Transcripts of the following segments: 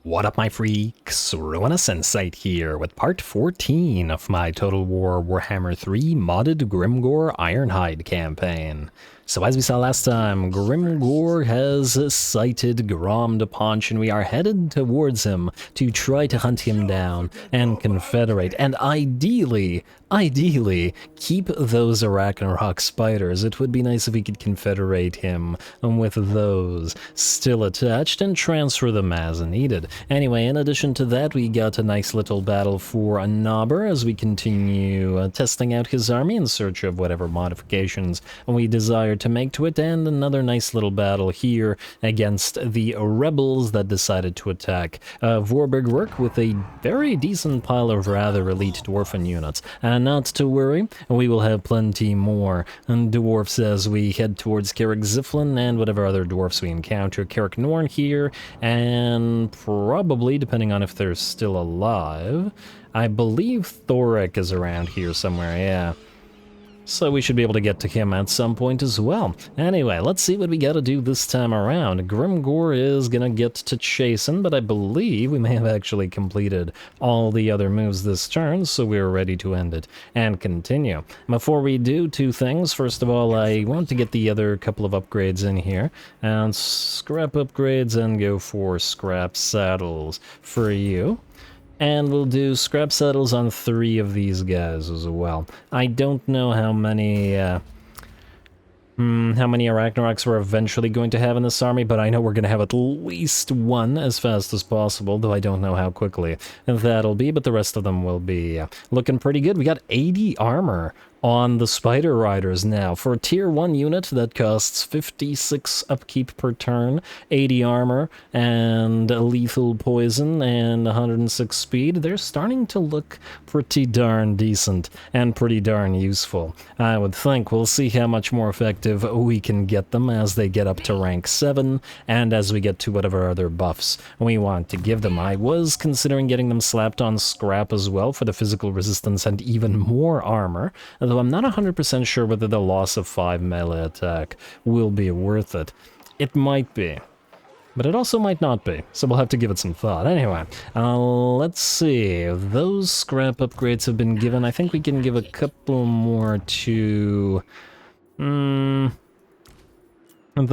What up, my freaks? Ruinous Insight here with part 14 of my Total War Warhammer 3 modded Grimgor Ironhide campaign. So as we saw last time, Grimgor has sighted GROM de Ponch, and we are headed towards him to try to hunt him down and confederate, and ideally, keep those Arachnarok spiders. It would be nice if we could confederate him with those still attached and transfer them as needed. Anyway, in addition to that, we got a nice little battle for a Knobber as we continue testing out his army in search of whatever modifications we desire to make to it, and another nice little battle here against the rebels that decided to attack Vorberg with a very decent pile of rather elite dwarfen units. And not to worry, we will have plenty more dwarfs as we head towards Carrick Ziflin and whatever other dwarfs we encounter. Carrick Norn here, and probably, depending on if they're still alive, I believe Thoric is around here somewhere, yeah. So we should be able to get to him at some point as well. Anyway, let's see what we gotta do this time around. Grimgor is gonna get to chasing, but I believe we may have actually completed all the other moves this turn, so we're ready to end it and continue. Before we do, two things. First of all, I want to get the other couple of upgrades in here, and scrap upgrades and go for scrap saddles for you. And we'll do scrap saddles on 3 of these guys as well. I don't know how many Arachnaroks we're eventually going to have in this army, but I know we're going to have at least one as fast as possible, though I don't know how quickly that'll be, but the rest of them will be looking pretty good. We got 80 armor on the Spider Riders now. For a tier 1 unit that costs 56 upkeep per turn, 80 armor, and lethal poison, and 106 speed, they're starting to look pretty darn decent and pretty darn useful. I would think we'll see how much more effective we can get them as they get up to rank 7, and as we get to whatever other buffs we want to give them. I was considering getting them slapped on scrap as well for the physical resistance and even more armor, although I'm not 100% sure whether the loss of 5 melee attack will be worth it. It might be, but it also might not be, so we'll have to give it some thought. Anyway, let's see. Those scrap upgrades have been given. I think we can give a couple more to... the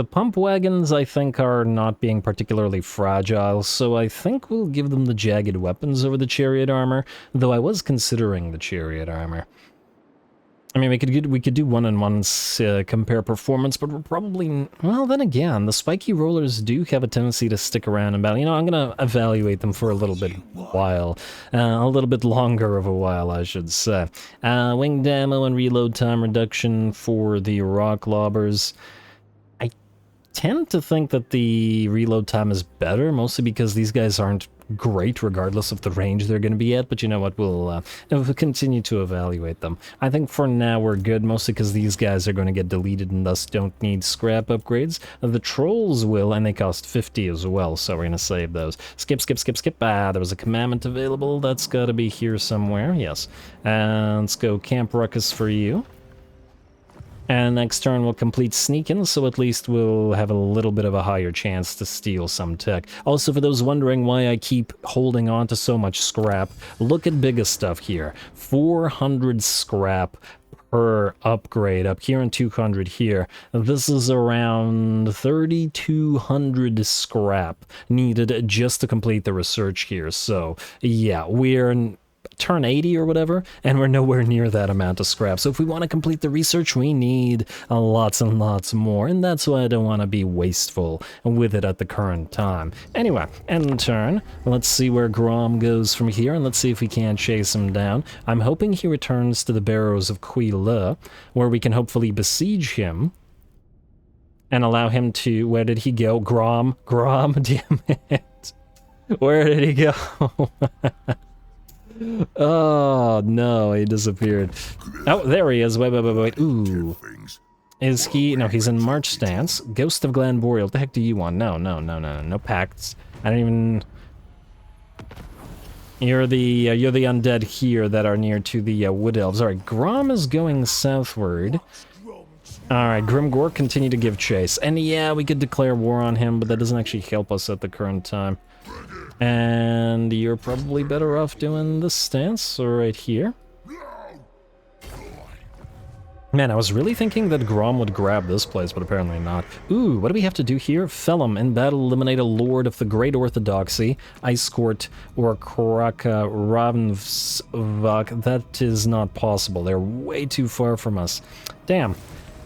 pump wagons, I think, are not being particularly fragile, so I think we'll give them the jagged weapons over the chariot armor, though I was considering the chariot armor. I mean, we could do one-on-ones, compare performance, but we're probably... Well, then again, the spiky rollers do have a tendency to stick around in battle. You know, I'm gonna evaluate them for a little bit while. A little bit longer of a while, I should say. Winged ammo and reload time reduction for the rock lobbers. I tend to think that the reload time is better, mostly because these guys aren't great regardless of the range they're going to be at, but you know what, we'll continue to evaluate them. I think for now we're good, mostly because these guys are going to get deleted and thus don't need scrap upgrades. The trolls will, and they cost 50 as well, so we're going to save those. Skip. There was a commandment available. That's got to be here somewhere, yes. And let's go Camp Ruckus for you. And next turn we'll complete Sneakin', so at least we'll have a little bit of a higher chance to steal some tech. Also, for those wondering why I keep holding on to so much scrap, look at biggest stuff here. 400 scrap per upgrade, up here and 200 here. This is around 3,200 scrap needed just to complete the research here. So, yeah, we're... turn 80 or whatever, and we're nowhere near that amount of scrap. So if we want to complete the research, we need lots and lots more, and that's why I don't want to be wasteful with it at the current time. Anyway, end turn. Let's see where GROM goes from here, and let's see if we can chase him down. I'm hoping he returns to the Barrows of Quila, where we can hopefully besiege him and allow him to... Where did he go? GROM, damn it. Where did he go? Oh, no, he disappeared. Oh, there he is. Wait. Ooh. Is he... No, he's in March stance. Ghost of Glen Boreal. What the heck do you want? No pacts. I don't even... You're the undead here that are near to the Wood Elves. Alright, GROM is going southward. Alright, Grimgor, continue to give chase. And yeah, we could declare war on him, but that doesn't actually help us at the current time. And you're probably better off doing this stance right here. Man, I was really thinking that GROM would grab this place, but apparently not. Ooh, what do we have to do here? Felum, in battle, eliminate a lord of the Great Orthodoxy, Ice Court, or Kraka Ravnvak. That is not possible. They're way too far from us. Damn.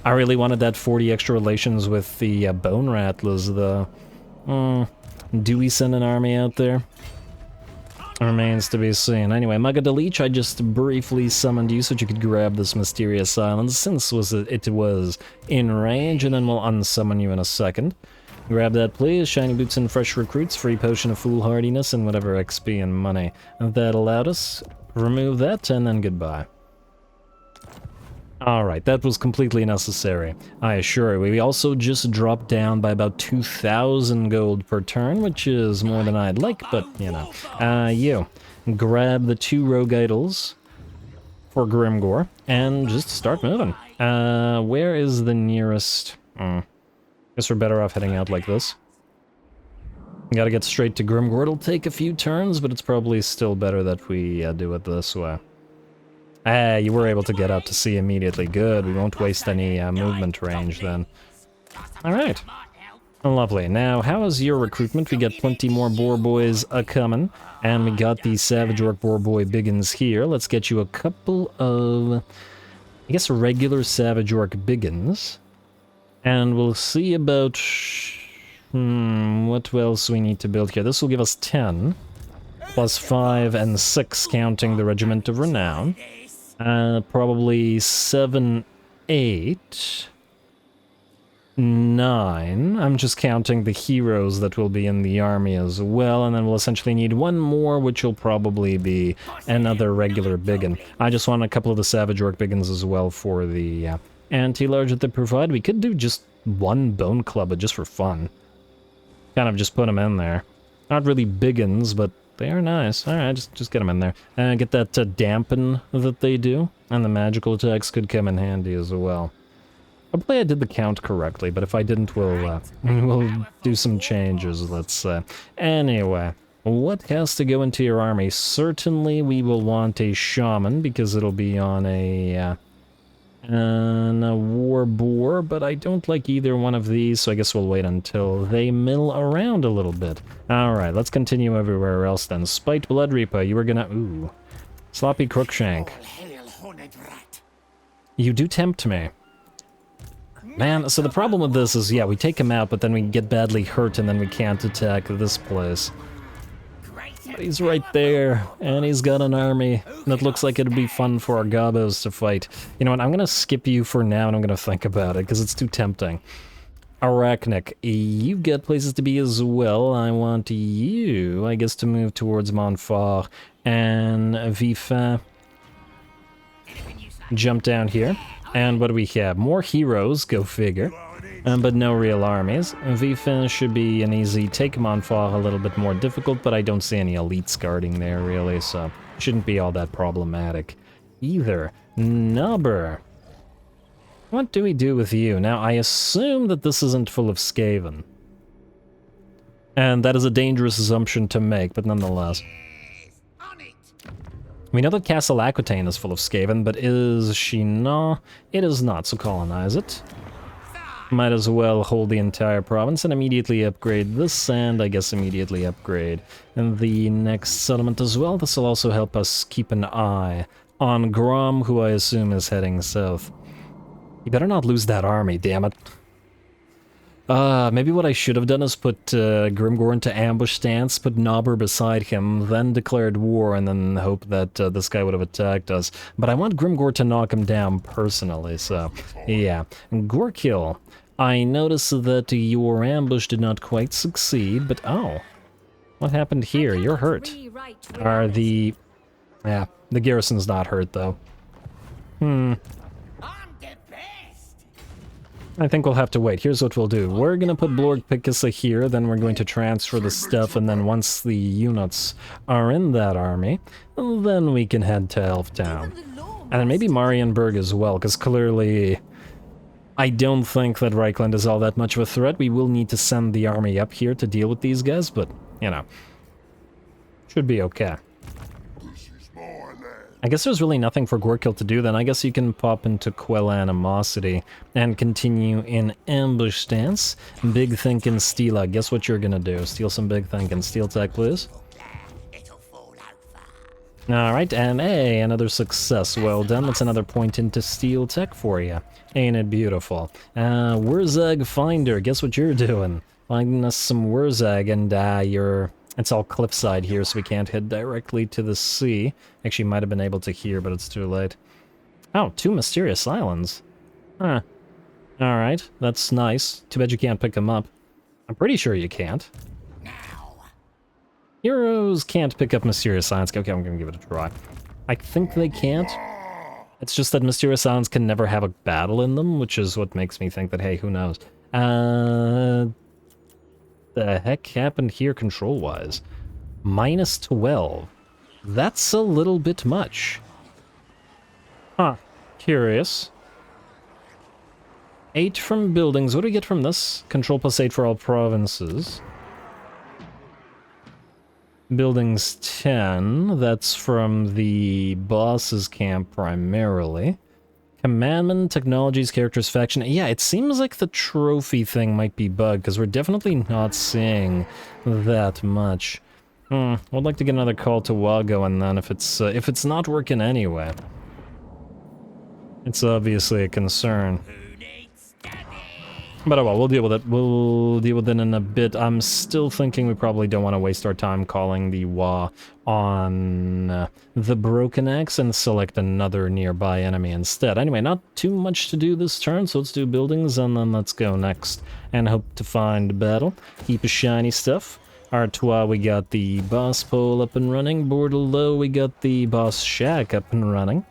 I really wanted that 40 extra relations with the Bone Rattlers, though. Do we send an army out there? Remains to be seen. Anyway, Magadelich, I just briefly summoned you so that you could grab this mysterious island, since it was in range, and then we'll unsummon you in a second. Grab that, please. Shiny boots and fresh recruits, free potion of foolhardiness, and whatever XP and money that allowed us. Remove that, and then goodbye. Alright, that was completely necessary, I assure you. We also just dropped down by about 2,000 gold per turn, which is more than I'd like, but, you know. You, grab the 2 rogue idols for Grimgor, and just start moving. Where is the nearest... Guess we're better off heading out like this. Gotta get straight to Grimgor. It'll take a few turns, but it's probably still better that we do it this way. You were able to get out to sea immediately. Good, we won't waste any movement range then. Alright. Lovely. Now, how is your recruitment? We got plenty more boar boys coming, and we got the Savage Orc boar boy biggins here. Let's get you a couple of, I guess, regular Savage Orc biggins. And we'll see about... what else we need to build here. This will give us 10, plus 5 and 6, counting the Regiment of Renown. Probably 7, 8, 9. I'm just counting the heroes that will be in the army as well, and then we'll essentially need one more, which will probably be another regular biggin. I just want a couple of the Savage Orc biggins as well for the anti-large that they provide. We could do just one bone club, just for fun. Kind of just put them in there. Not really biggins, but they are nice. Alright, just get them in there. Get that dampen that they do, and the magical attacks could come in handy as well. Hopefully I did the count correctly, but if I didn't, we'll do some changes, let's say. Anyway, what has to go into your army? Certainly we will want a shaman, because it'll be on a war boar, but I don't like either one of these, so I guess we'll wait until they mill around a little bit. Alright, let's continue everywhere else then. Spite Blood Reaper, you were gonna... Ooh. Sloppy Crookshank. You do tempt me. Man, so the problem with this is, yeah, we take him out, but then we get badly hurt and then we can't attack this place. But he's right there, and he's got an army that looks like it'd be fun for our gobos to fight. You know what, I'm gonna skip you for now and I'm gonna think about it, because it's too tempting. Arachnic, you've got places to be as well. I want you, I guess, to move towards Montfort, and Vifin. Jump down here. And what do we have? More heroes, go figure. But no real armies. Vifin should be an easy take. Montfort a little bit more difficult, but I don't see any elites guarding there, really, so shouldn't be all that problematic either. Nubber. What do we do with you? Now, I assume that this isn't full of Skaven. And that is a dangerous assumption to make, but nonetheless. We know that Castle Aquitaine is full of Skaven, but is she not? It is not, so colonize it. Might as well hold the entire province and immediately upgrade this, and I guess immediately upgrade the next settlement as well. This will also help us keep an eye on GROM, who I assume is heading south. You better not lose that army, damn it. Maybe what I should have done is put Grimgor into ambush stance, put Nobber beside him, then declared war, and then hope that this guy would have attacked us. But I want Grimgor to knock him down personally, so yeah. Gorkill, I noticed that your ambush did not quite succeed, but oh. What happened here? You're hurt. The garrison's not hurt, though. I think we'll have to wait. Here's what we'll do. We're gonna put Blorg Picasa here, then we're going to transfer the stuff, and then once the units are in that army, then we can head to Elftown. And then maybe Marienburg as well, because clearly I don't think that Reichland is all that much of a threat. We will need to send the army up here to deal with these guys, but, you know, should be okay. I guess there's really nothing for Gorkil to do then. I guess you can pop into Quell Animosity and continue in ambush stance. Big thinking Steela. Guess what you're gonna do? Steal some big thinking. Steel tech, please. Alright, and hey, another success. Well done. That's another point into steel tech for you. Ain't it beautiful? WAAAGH Finder. Guess what you're doing? Finding us some WAAAGH, and you're... It's all cliffside here, so we can't head directly to the sea. Actually, might have been able to here, but it's too late. Oh, 2 mysterious islands. Huh. Alright, that's nice. Too bad you can't pick them up. I'm pretty sure you can't. Heroes can't pick up mysterious islands. Okay, I'm gonna give it a try. I think they can't. It's just that mysterious islands can never have a battle in them, which is what makes me think that, hey, who knows. The heck happened here control-wise? -12. That's a little bit much. Huh. Curious. 8 from buildings. What do we get from this? Control +8 for all provinces. Buildings 10. That's from the boss's camp primarily. Commandment, technologies, characters, faction. Yeah, it seems like the trophy thing might be bugged, because we're definitely not seeing that much. I'd like to get another call to WAAAGH going then, if it's not working anyway. It's obviously a concern. But oh well, we'll deal with it. We'll deal with it in a bit. I'm still thinking we probably don't want to waste our time calling the WAAAGH on the Broken Axe and select another nearby enemy instead. Anyway, not too much to do this turn, so let's do buildings and then let's go next and hope to find battle. Heap of shiny stuff. Artois, we got the boss pole up and running. Bordelot, we got the boss shack up and running.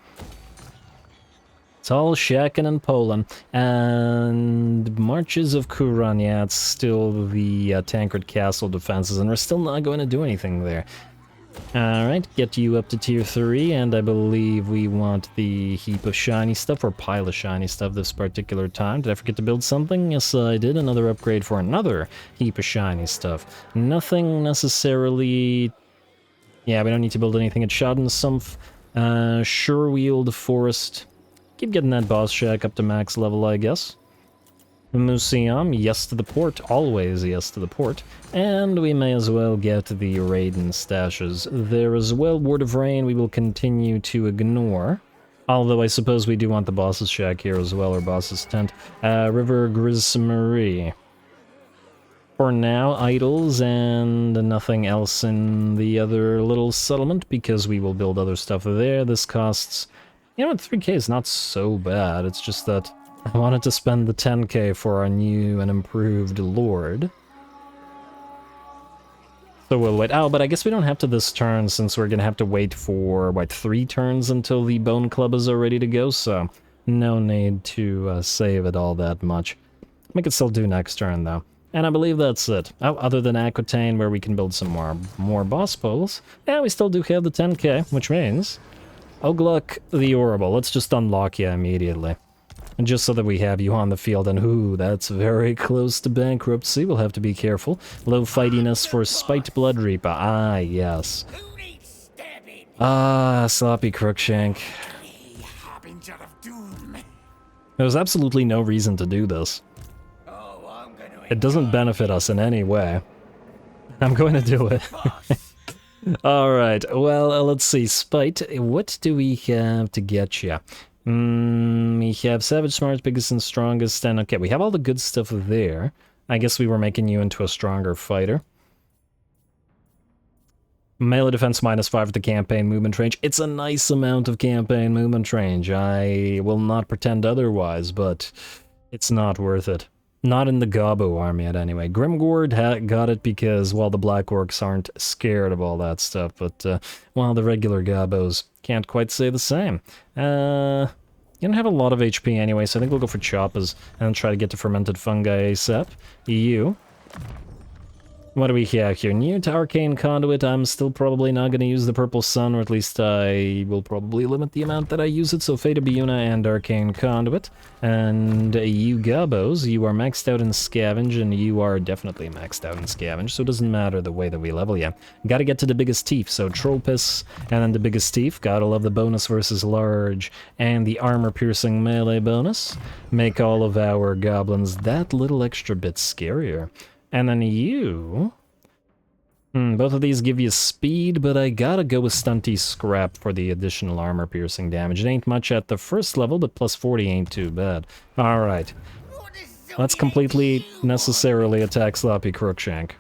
It's all shacking and Poland. And Marches of Kuran, yeah, it's still the Tancred Castle defenses, and we're still not going to do anything there. Alright, get you up to tier 3, and I believe we want the heap of shiny stuff, or pile of shiny stuff this particular time. Did I forget to build something? Yes, I did. Another upgrade for another heap of shiny stuff. Nothing necessarily... Yeah, we don't need to build anything at Schadensumpf. Sure-Wheeled Forest... Keep getting that boss shack up to max level, I guess. Museum, yes to the port. Always yes to the port. And we may as well get the Raiden stashes there as well. Word of Rain we will continue to ignore. Although I suppose we do want the boss's shack here as well, or boss's tent. River Grismarie. For now, idols and nothing else in the other little settlement, because we will build other stuff there. This costs... You know what, 3k is not so bad, it's just that I wanted to spend the 10k for our new and improved lord. So we'll wait. Oh, but I guess we don't have to this turn, since we're gonna have to wait for, what, 3 turns until the Bone Clubbers are ready to go, so no need to save it all that much. We can still do next turn, though. And I believe that's it. Oh, other than Aquitaine, where we can build some more boss poles, yeah, we still do have the 10k, which means... Ogluk the Horrible. Let's just unlock you immediately. And just so that we have you on the field, and ooh, that's very close to bankruptcy. We'll have to be careful. Low fightiness for Spiked Blood Reaper. Ah, yes. Ah, Sloppy Crookshank. There's absolutely no reason to do this. It doesn't benefit us in any way. I'm going to do it. Alright, well, let's see. Spite, what do we have to get you? We have Savage, Smart, Biggest, and Strongest, and okay, we have all the good stuff there. I guess we were making you into a stronger fighter. Melee defense -5 at the campaign movement range. It's a nice amount of campaign movement range. I will not pretend otherwise, but it's not worth it. Not in the Gobbo army yet, anyway. Grimgor got it because, well, the Black Orcs aren't scared of all that stuff, but, well, the regular Gobbos can't quite say the same. You don't have a lot of HP anyway, so I think we'll go for Choppas and try to get to Fermented Fungi ASAP. You What do we have here? Near to Arcane Conduit, I'm still probably not going to use the Purple Sun, or at least I will probably limit the amount that I use it, so Fata Biuna and Arcane Conduit. And you Gabos, you are maxed out in Scavenge, and you are definitely maxed out in Scavenge, so it doesn't matter the way that we level you. Gotta get to the biggest teeth, so Trollpiss, and then the biggest teeth. Gotta love the bonus versus large, and the armor-piercing melee bonus. Make all of our goblins that little extra bit scarier. And then you... both of these give you speed, but I gotta go with Stunty Scrap for the additional armor-piercing damage. It ain't much at the first level, but plus 40 ain't too bad. Alright. Let's completely, necessarily attack Sloppy Crookshank.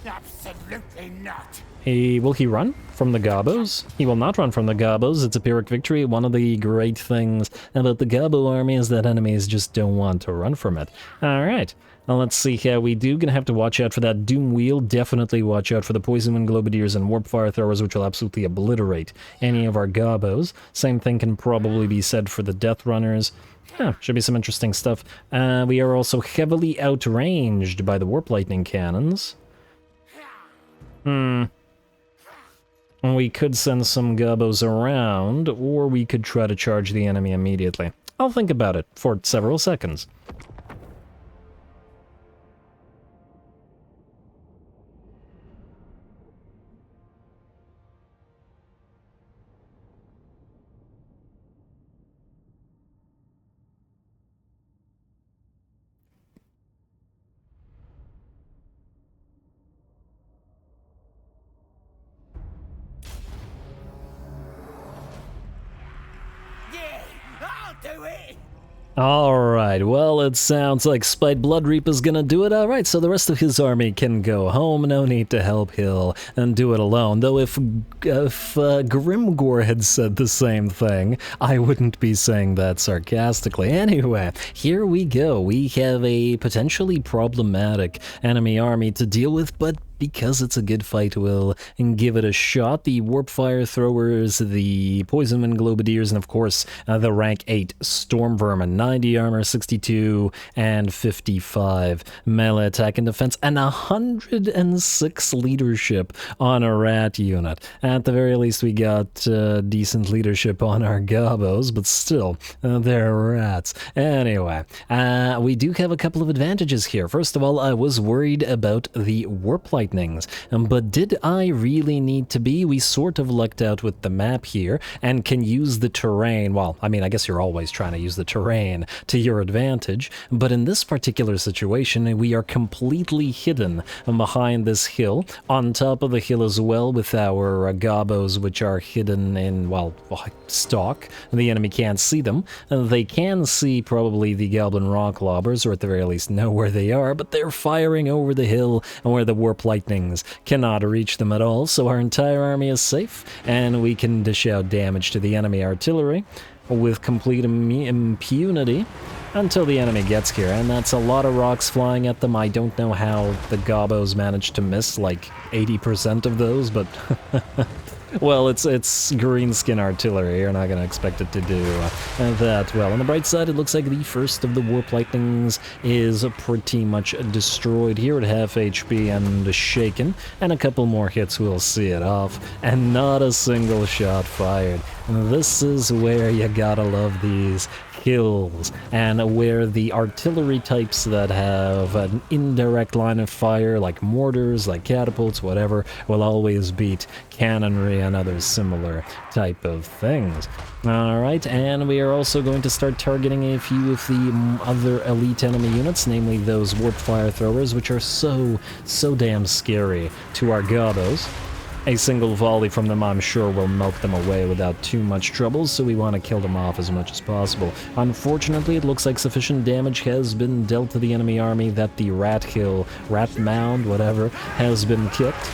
Absolutely not. Will he run from the Gobos? He will not run from the Gobos. It's a Pyrrhic victory. One of the great things about the Gobbo army is that enemies just don't want to run from it. Alright. Now let's see how we do. Gonna have to watch out for that Doom Wheel. Definitely watch out for the Poison Wind Globadiers and Warp Fire Throwers, which will absolutely obliterate any of our Gobos. Same thing can probably be said for the Death Runners. Yeah, should be some interesting stuff. We are also heavily outranged by the Warp Lightning Cannons. We could send some Gobos around, or we could try to charge the enemy immediately. I'll think about it for several seconds. Do it! Alright, well, it sounds like Spite Bloodreap is gonna do it. Alright, so the rest of his army can go home. No need to help Hill and do it alone. Though if Grimgor had said the same thing, I wouldn't be saying that sarcastically. Anyway, here we go. We have a potentially problematic enemy army to deal with, but because it's a good fight, we'll give it a shot. The Warp Fire Throwers, the Poison Wind Globadiers, and of course, the rank 8 Storm Vermin. 90 armor, 62, and 55 melee attack and defense, and 106 leadership on a rat unit. At the very least, we got decent leadership on our Gobos, but still, they're rats. Anyway, we do have a couple of advantages here. First of all, I was worried about the Warp Lightnings, but did I really need to be? We sort of lucked out with the map here, and can use the terrain. Well, I mean, I guess you're always trying to use the terrain to your advantage, but in this particular situation, we are completely hidden behind this hill, on top of the hill as well, with our Gobos, which are hidden in, well, stock. The enemy can't see them. They can see probably the Goblin Rock Lobbers, or at the very least know where they are, but they're firing over the hill where the Warp Lightnings cannot reach them at all, so our entire army is safe, and we can dish out damage to the enemy artillery with complete impunity until the enemy gets here, and that's a lot of rocks flying at them. I don't know how the Gobos managed to miss like 80% of those, but well, it's Greenskin artillery. You're not going to expect it to do that well. On the bright side, it looks like the first of the Warp Lightnings is pretty much destroyed here at half HP and shaken, and a couple more hits will see it off, and not a single shot fired. This is where you gotta love these hills, and where the artillery types that have an indirect line of fire, like mortars, like catapults, whatever, will always beat cannonry and other similar type of things. Alright, and we are also going to start targeting a few of the other elite enemy units, namely those Warp Fire Throwers, which are so damn scary to our Gobos. A single volley from them, I'm sure, will melt them away without too much trouble, so we want to kill them off as much as possible. Unfortunately, it looks like sufficient damage has been dealt to the enemy army that the Rat Hill, Rat Mound, whatever, has been kicked.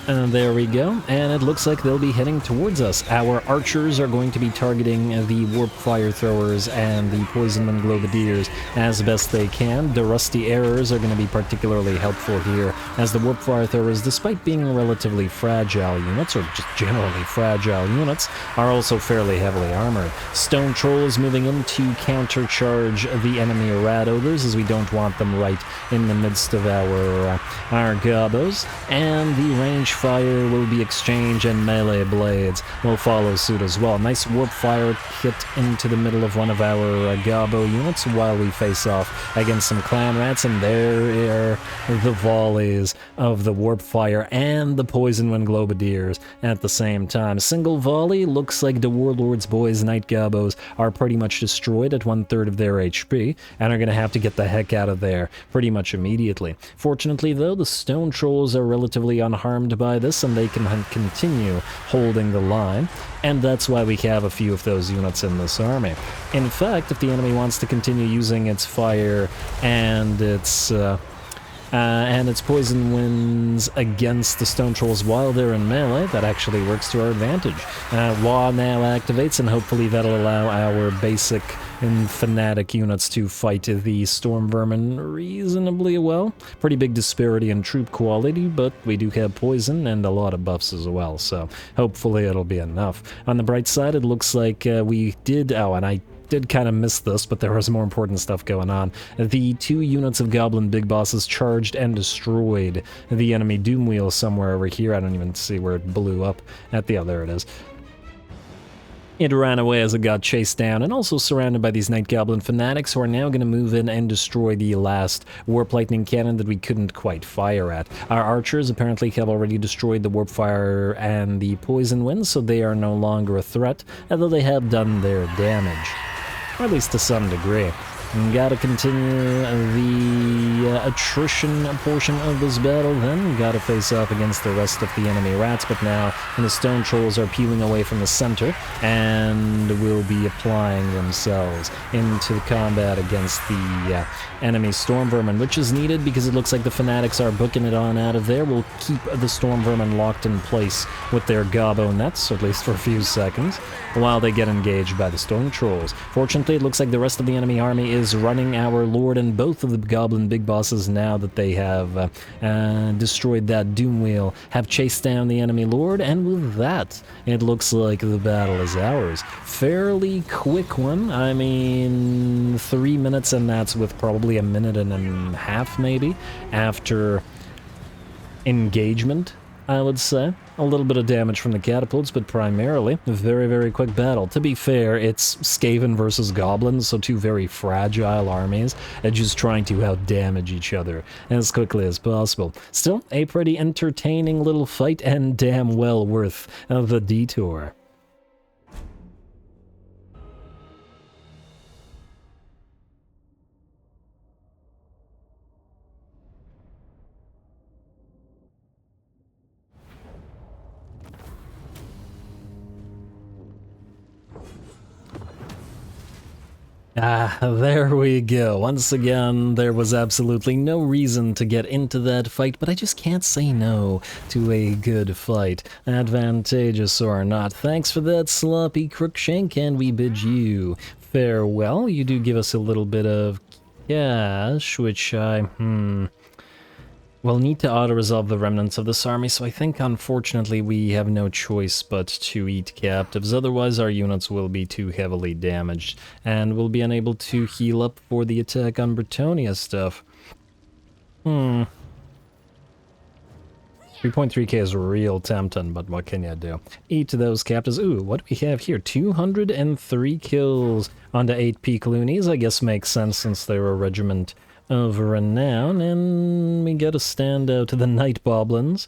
And there we go, and it looks like they'll be heading towards us. Our archers are going to be targeting the warp fire throwers and the poison and globadiers as best they can. The rusty arrows are going to be particularly helpful here, as the warp fire throwers, despite being relatively fragile units, or just generally fragile units, are also fairly heavily armored. Stone trolls moving in to countercharge the enemy rat ogres, as we don't want them right in the midst of our gobos, and the range fire will be exchanged and melee blades will follow suit as well. Nice warp fire hit into the middle of one of our gobbo units while we face off against some clan rats, and there are the volleys of the warp fire and the poison wind globadiers at the same time. Single volley, looks like the warlord's boys night gobbos are pretty much destroyed at 1/3 of their HP and are going to have to get the heck out of there pretty much immediately. Fortunately though, the stone trolls are relatively unharmed by this, and they can continue holding the line, and that's why we have a few of those units in this army. In fact, if the enemy wants to continue using its fire and its poison winds against the stone trolls while they're in melee, that actually works to our advantage. WAAAGH now activates, and hopefully that'll allow our basic and fanatic units to fight the storm vermin reasonably well. Pretty big disparity in troop quality, but we do have poison and a lot of buffs as well, so hopefully it'll be enough. On the bright side, it looks like we did... Oh, and I did kind of miss this, but there was more important stuff going on. The 2 units of goblin big bosses charged and destroyed the enemy doom wheel somewhere over here. I don't even see where it blew up at the... Oh, there it is. It ran away as it got chased down, and also surrounded by these Night Goblin fanatics who are now going to move in and destroy the last Warp Lightning Cannon that we couldn't quite fire at. Our archers apparently have already destroyed the Warp Fire and the Poison Wind, so they are no longer a threat, although they have done their damage. Or at least to some degree. And gotta continue the attrition portion of this battle then. Gotta face off against the rest of the enemy rats, but now the stone trolls are peeling away from the center and will be applying themselves into combat against the enemy storm vermin, which is needed because it looks like the fanatics are booking it on out of there. We'll keep the storm vermin locked in place with their gobbo nets, at least for a few seconds, while they get engaged by the stone trolls. Fortunately, it looks like the rest of the enemy army is running our lord and both of the goblin big bosses now that they have destroyed that doom wheel, have chased down the enemy lord, and with that, it looks like the battle is ours. Fairly quick one. I mean, 3 minutes, and that's with probably a minute and a half maybe after engagement, I would say. A little bit of damage from the catapults, but primarily a very, very quick battle. To be fair, it's Skaven versus goblins, so 2 very fragile armies, and just trying to out-damage each other as quickly as possible. Still, a pretty entertaining little fight, and damn well worth the detour. Ah, there we go. Once again, there was absolutely no reason to get into that fight, but I just can't say no to a good fight, advantageous or not. Thanks for that, sloppy Crookshank, and we bid you farewell. You do give us a little bit of cash, which I, We'll need to auto-resolve the remnants of this army, so I think unfortunately we have no choice but to eat captives, otherwise our units will be too heavily damaged, and we'll be unable to heal up for the attack on Bretonia stuff. 3.3k is real tempting, but what can you do? Eat those captives. Ooh, what do we have here? 203 kills onto 8 peak loonies. I guess makes sense since they're a regiment of renown, and we get a standout to the Night Boblins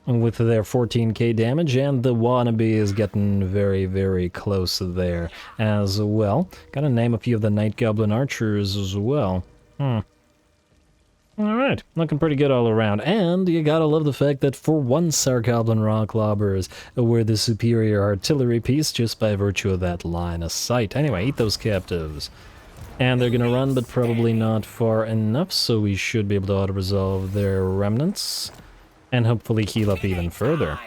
with their 14k damage, and the Wannabe is getting very, very close there as well. Gotta name a few of the Night Goblin archers as well. Alright, looking pretty good all around, and you gotta love the fact that for once our Goblin Rock Lobbers were the superior artillery piece just by virtue of that line of sight. Anyway, eat those captives. And they're gonna run, but probably not far enough, so we should be able to auto-resolve their remnants. And hopefully heal up even further.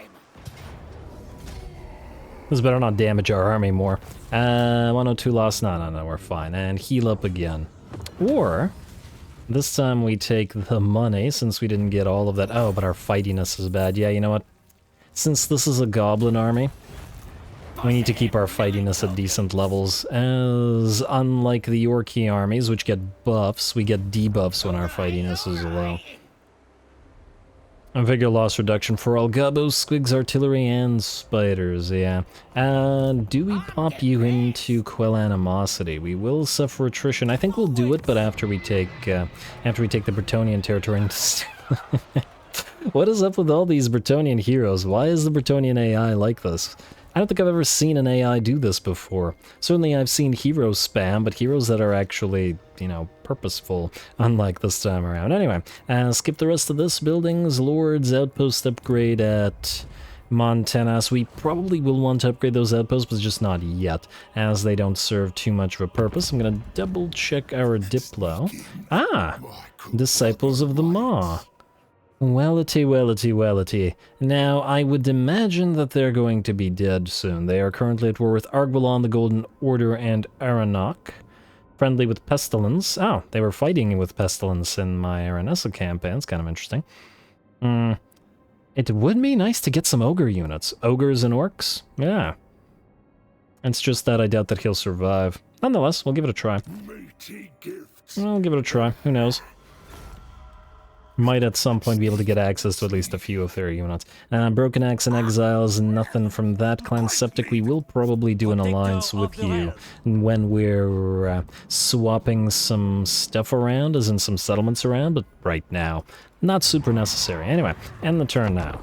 This better not damage our army more. 102 lost. No, we're fine. And heal up again. Or, this time we take the money, since we didn't get all of that. Oh, but our fightiness is bad. Yeah, you know what? Since this is a goblin army, we need to keep our fightiness at decent levels, as unlike the Orky armies, which get buffs, we get debuffs when our fightiness is low. And figure loss reduction for all gobos, squigs, artillery, and spiders, yeah. Do we pop you into Quell Animosity? We will suffer attrition. I think we'll do it, but after we take the Bretonnian territory. What is up with all these Bretonnian heroes? Why is the Bretonnian AI like this? I don't think I've ever seen an AI do this before. Certainly I've seen hero spam, but heroes that are actually, you know, purposeful, unlike this time around. Anyway, skip the rest of this. Buildings, lords, outpost upgrade at Montanas. We probably will want to upgrade those outposts, but just not yet, as they don't serve too much of a purpose. I'm going to double check our Diplo. Ah! Disciples of the Maw. Wellity. Now, I would imagine that they're going to be dead soon. They are currently at war with Argwalon, the Golden Order, and Aranok. Friendly with Pestilence. Oh, they were fighting with Pestilence in my Aranessa campaign. It's kind of interesting. It would be nice to get some Ogre units. Ogres and Orcs? Yeah. It's just that I doubt that he'll survive. Nonetheless, we'll give it a try. We'll give it a try. Who knows? Might at some point be able to get access to at least a few of their units. Broken Axe and Exiles, nothing from that. Clan Septic, we will probably do an alliance with you when we're swapping some stuff around, as in some settlements around, but right now, not super necessary. Anyway, end the turn now.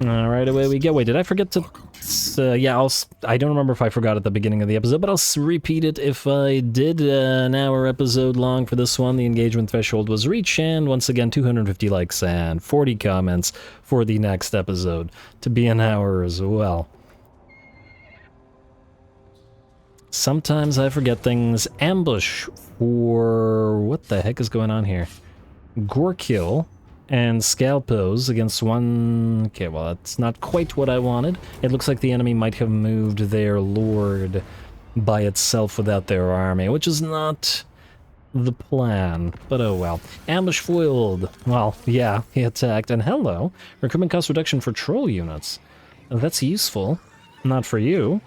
Alright, away we go. Wait, did I forget to... yeah, I don't remember if I forgot at the beginning of the episode, but I'll repeat it if I did. An hour episode long for this one. The engagement threshold was reached, and once again, 250 likes and 40 comments for the next episode to be an hour as well. Sometimes I forget things. Ambush for... what the heck is going on here? Gorkill and Scalpos against one... okay, well, that's not quite what I wanted. It looks like the enemy might have moved their lord by itself without their army, which is not the plan, but oh well. Ambush foiled. Well, yeah, he attacked, and hello. Recruitment cost reduction for troll units. That's useful. Not for you,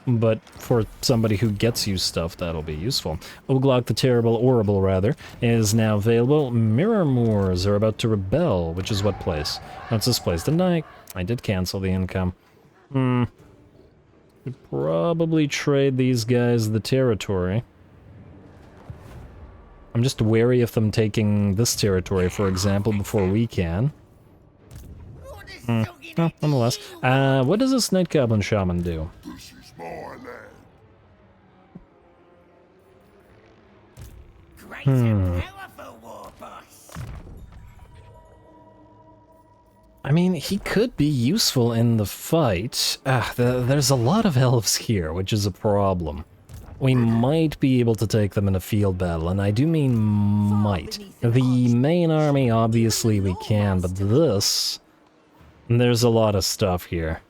but for somebody who gets you stuff, that'll be useful. Oglock the Terrible, Horrible rather, is now available. Mirror Moors are about to rebel, which is what place? That's this place, didn't I did cancel the income. Could probably trade these guys the territory. I'm just wary of them taking this territory, for example, before we can. Well, nonetheless. What does this Night Goblin Shaman do? I mean, he could be useful in the fight. There's a lot of elves here, which is a problem. We might be able to take them in a field battle, and I do mean might. The main army, obviously we can, but this... there's a lot of stuff here.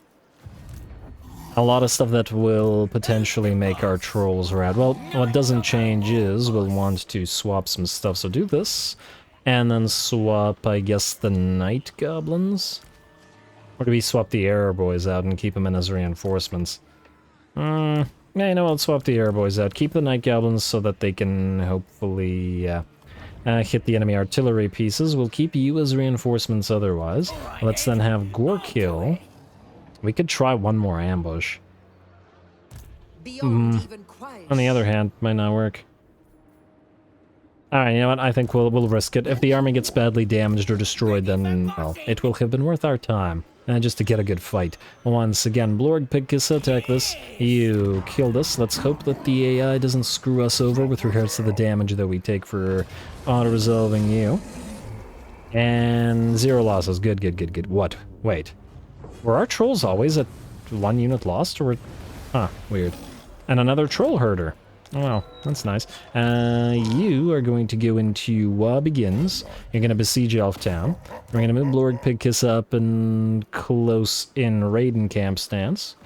A lot of stuff that will potentially make our trolls rad. Well, what doesn't change is we'll want to swap some stuff, so do this. And then swap, I guess, the Night Goblins? Or do we swap the Air Boys out and keep them in as reinforcements? Yeah, you know, I'll swap the Air Boys out. Keep the Night Goblins so that they can hopefully hit the enemy artillery pieces. We'll keep you as reinforcements otherwise. Let's then have Gorkill. We could try one more ambush. On the other hand, might not work. Alright, you know what? I think we'll risk it. If the army gets badly damaged or destroyed, then, well, it will have been worth our time. Just to get a good fight. Once again, Blorg Pigkiss, attack this. You killed us. Let's hope that the AI doesn't screw us over with regards to the damage that we take for auto-resolving you. And 0 losses. Good. What? Wait. Were our trolls always at 1 unit lost, or... huh, weird. And another troll herder. Wow, that's nice. You are going to go into WAAAGH Begins. You're going to besiege Elf Town. We're going to move Blorg Pigkiss up and close in Raiden camp stance.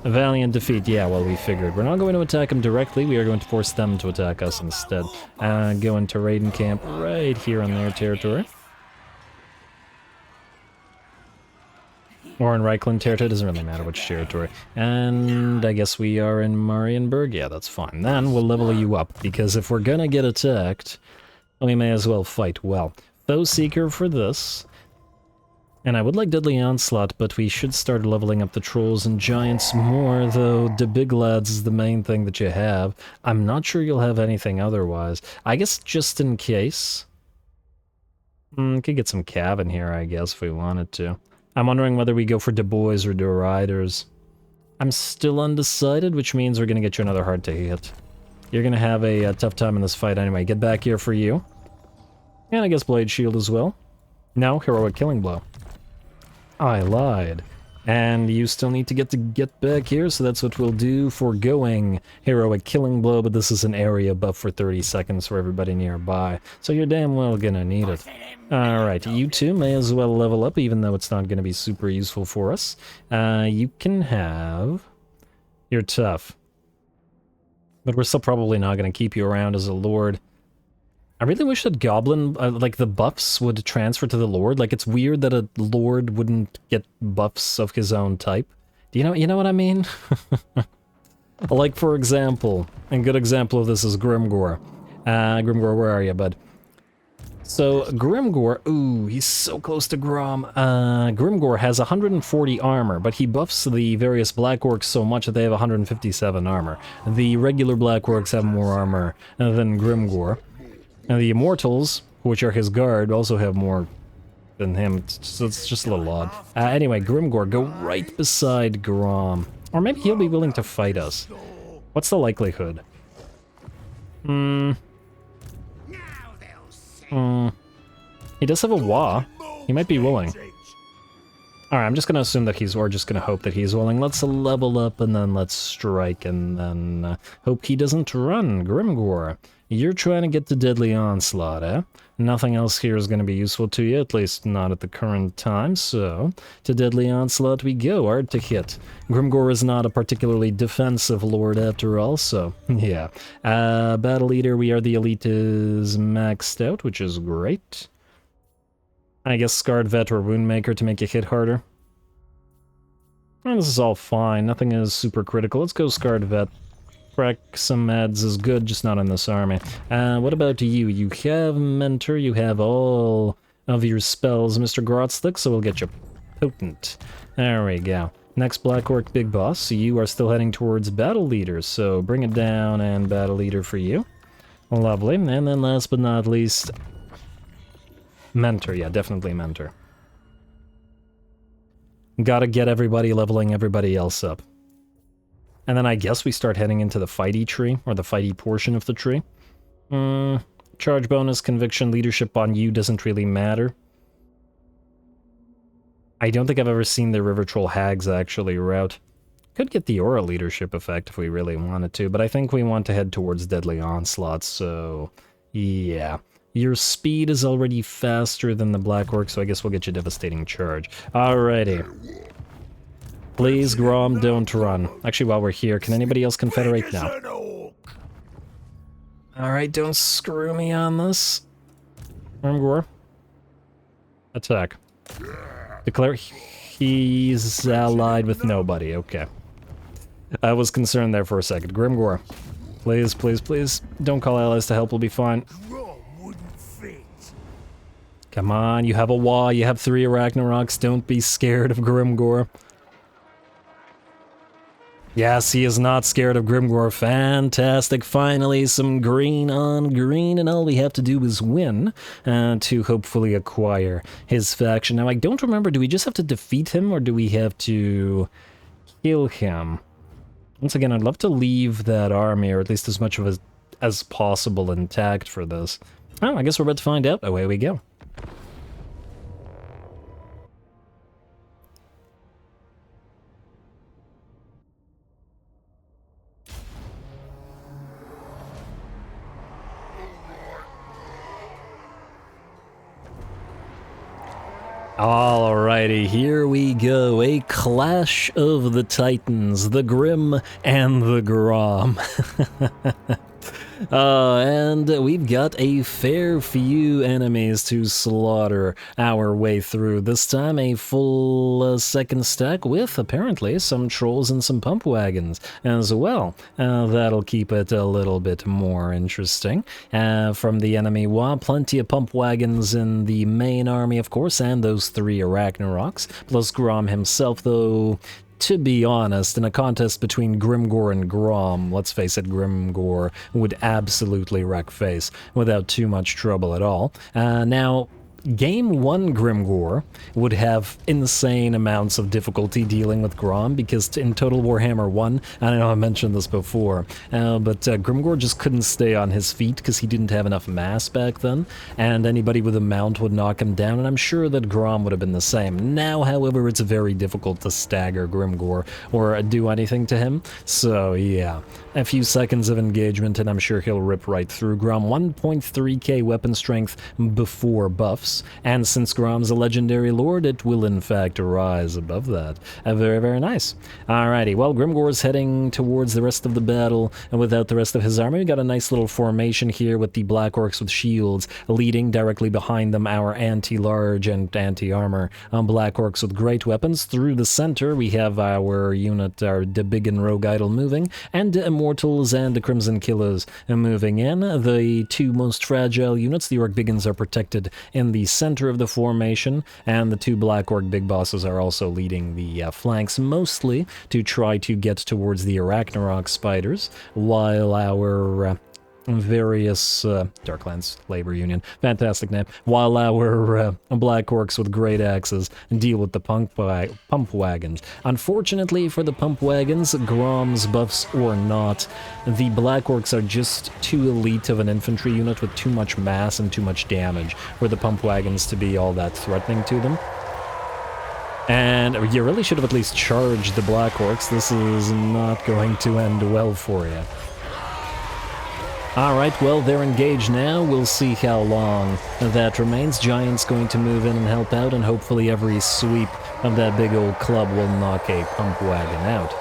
A valiant defeat, yeah, well, we figured. We're not going to attack them directly, we are going to force them to attack us instead. Go into Raiden camp right here on their territory. Or in Reichland territory, doesn't really matter which territory. And I guess we are in Marienburg, yeah, that's fine. Then we'll level you up, because if we're gonna get attacked, we may as well fight well. Foe Seeker for this. And I would like Deadly Onslaught, but we should start leveling up the Trolls and Giants more, though the big lads is the main thing that you have. I'm not sure you'll have anything otherwise. I guess just in case. Could get some Cav in here, I guess, if we wanted to. I'm wondering whether we go for Du Bois or Du Riders. I'm still undecided, which means we're gonna get you another hard to hit. You're gonna have a tough time in this fight anyway. Get back here for you. And I guess Blade Shield as well. No, Heroic Killing Blow. I lied. And you still need to get back here, so that's what we'll do for going Heroic Killing Blow, but this is an area buff for 30 seconds for everybody nearby, so you're damn well gonna need it. Alright, you two may as well level up, even though it's not gonna be super useful for us. You can have... You're tough. But we're still probably not gonna keep you around as a lord. I really wish that Goblin, like the buffs would transfer to the Lord. Like, it's weird that a Lord wouldn't get buffs of his own type. Do you know what I mean? Like, for example, a good example of this is Grimgor. Grimgor, where are you, bud? So, Grimgor, ooh, he's so close to GROM. Grimgor has 140 armor, but he buffs the various Black Orcs so much that they have 157 armor. The regular Black Orcs have more armor than Grimgor. Now the Immortals, which are his guard, also have more than him, so it's just a little odd. Anyway, Grimgor, go right beside GROM. Or maybe he'll be willing to fight us. What's the likelihood? He does have a WAAAGH. He might be willing. Alright, I'm just gonna assume that or just gonna hope that he's willing. Let's level up and then let's strike and then hope he doesn't run. Grimgor, you're trying to get the Deadly Onslaught, eh? Nothing else here is gonna be useful to you, at least not at the current time, so to Deadly Onslaught we go, hard to hit. Grimgor is not a particularly defensive lord after all, so yeah. Battle Leader, we are the elite is maxed out, which is great. I guess Scarred Vet or Woundmaker to make you hit harder. Well, this is all fine, nothing is super critical. Let's go Scarred Vet. Crack some meds is good, just not in this army. What about you? You have Mentor, you have all of your spells, Mr. Grotzlick, so we'll get you Potent. There we go. Next Black Orc Big Boss, so you are still heading towards Battle Leader, so bring it down and Battle Leader for you. Lovely, and then last but not least... Mentor, yeah, definitely Mentor. Gotta get everybody leveling everybody else up. And then I guess we start heading into the fighty tree, or the fighty portion of the tree. Charge bonus, conviction, leadership on you doesn't really matter. I don't think I've ever seen the River Troll Hags actually route. Could get the Aura leadership effect if we really wanted to, but I think we want to head towards Deadly Onslaught, so... yeah. Your speed is already faster than the Black Orc, so I guess we'll get you Devastating Charge. Alrighty. Please, GROM, don't run. Actually, while we're here, can anybody else Confederate now? Alright, don't screw me on this. Grimgor. Attack. Declare he's allied with nobody, okay. I was concerned there for a second. Grimgor, please, please, please, don't call allies to help, we'll be fine. Come on, you have a WAAAGH, you have 3 Arachnaroks, don't be scared of Grimgor. Yes, he is not scared of Grimgor. Fantastic. Finally, some green on green, and all we have to do is win to hopefully acquire his faction. Now, I don't remember, do we just have to defeat him, or do we have to kill him? Once again, I'd love to leave that army, or at least as much of it as possible intact for this. Oh, I guess we're about to find out. Away we go. Alrighty, here we go. A clash of the titans, the Grim and the Grom. And we've got a fair few enemies to slaughter our way through. This time a full second stack with, apparently, some trolls and some pump wagons as well. That'll keep it a little bit more interesting. From the enemy WAAAGH, plenty of pump wagons in the main army, of course, and those 3 Arachnaroks, plus GROM himself, though. To be honest, in a contest between Grimgor and GROM, let's face it, Grimgor would absolutely wreck face without too much trouble at all. Now, Game 1 Grimgor would have insane amounts of difficulty dealing with GROM because in Total Warhammer 1, I know I mentioned this before, but Grimgor just couldn't stay on his feet because he didn't have enough mass back then, and anybody with a mount would knock him down, and I'm sure that GROM would have been the same. Now, however, it's very difficult to stagger Grimgor or do anything to him, so yeah. A few seconds of engagement and I'm sure he'll rip right through GROM. 1.3k weapon strength before buffs, and since GROM's a legendary lord, it will in fact rise above that. Very, very nice. Alrighty, well, Grimgor's heading towards the rest of the battle, and without the rest of his army, we got a nice little formation here with the Black Orcs with shields leading directly behind them our anti-large and anti-armor Black Orcs with great weapons. Through the center, we have our unit, our the Big and Rogue Idol moving, and the Immortals and the Crimson Killers moving in. The 2 most fragile units, the Orc Biggins, are protected in the center of the formation, and the 2 Black Orc Big Bosses are also leading the flanks, mostly to try to get towards the Arachnarok Spiders, while our various Darklands Labor Union, fantastic name, while our Black Orcs with great axes deal with the pump wagons. Unfortunately for the pump wagons, GROM's buffs or not, the Black Orcs are just too elite of an infantry unit with too much mass and too much damage for the pump wagons to be all that threatening to them. And you really should have at least charged the Black Orcs. This is not going to end well for you. Alright, well, they're engaged now. We'll see how long that remains. Giant's going to move in and help out, and hopefully every sweep of that big old club will knock a pump wagon out.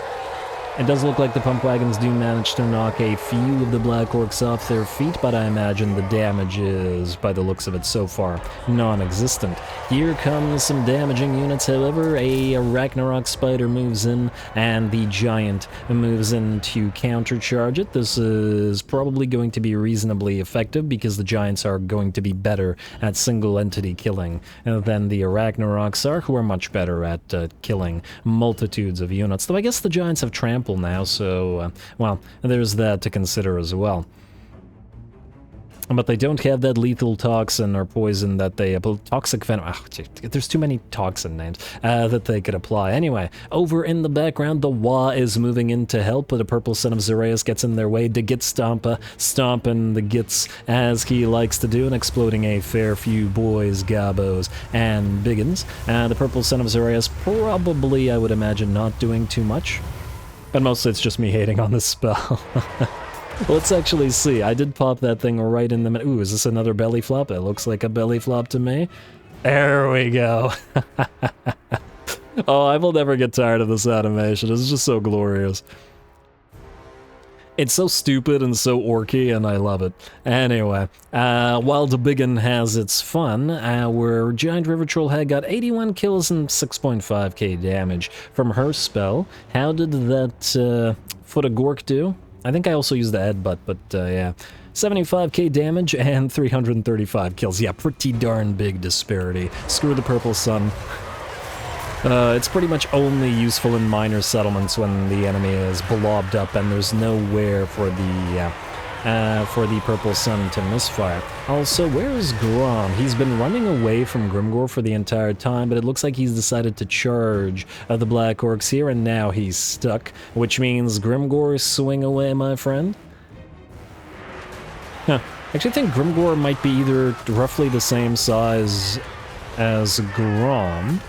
It does look like the pump wagons do manage to knock a few of the Black Orcs off their feet, but I imagine the damage is, by the looks of it so far, non-existent. Here comes some damaging units, however. A Ragnarok Spider moves in, and the Giant moves in to countercharge it. This is probably going to be reasonably effective, because the Giants are going to be better at single-entity killing than the Arachnaroks are, who are much better at killing multitudes of units. Though I guess the Giants have trampled now, so, well, there's that to consider as well. But they don't have that lethal toxin or poison that they... toxic venom... Oh, gee, there's too many toxin names that they could apply. Anyway, over in the background, the WAAAGH is moving in to help, but the Purple Son of Zeraeus gets in their way. The Git Stompa, stomping the Gits as he likes to do, and exploding a fair few boys, gabos, and biggins. The Purple Son of Zeraeus probably, I would imagine, not doing too much. But mostly it's just me hating on this spell. Let's actually see. I did pop that thing right in the middle. Ooh, is this another belly flop? It looks like a belly flop to me. There we go. Oh, I will never get tired of this animation. It's just so glorious. It's so stupid and so orky, and I love it. Anyway, while the biggin has its fun, our Giant River Troll Hag got 81 kills and 6.5k damage from her spell. How did that Foot of Gork do? I think I also used the headbutt, but yeah. 75k damage and 335 kills. Yeah, pretty darn big disparity. Screw the Purple Sun. It's pretty much only useful in minor settlements when the enemy is blobbed up and there's nowhere for the Purple Sun to misfire. Also, where is GROM? He's been running away from Grimgor for the entire time, but it looks like he's decided to charge the Black Orcs here, and now he's stuck, which means Grimgor swing away, my friend. Huh. I actually think Grimgor might be either roughly the same size as GROM.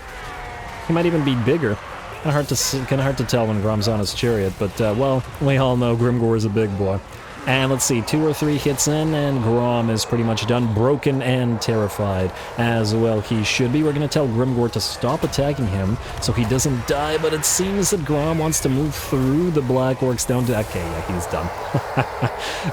He might even be bigger. Kinda hard to tell when Grom's on his chariot, but, well, we all know Grimgor is a big boy. And let's see, 2 or 3 hits in, and GROM is pretty much done, broken and terrified, as well he should be. We're going to tell Grimgor to stop attacking him so he doesn't die, but it seems that GROM wants to move through the Black Orcs down to... Okay, yeah, he's done.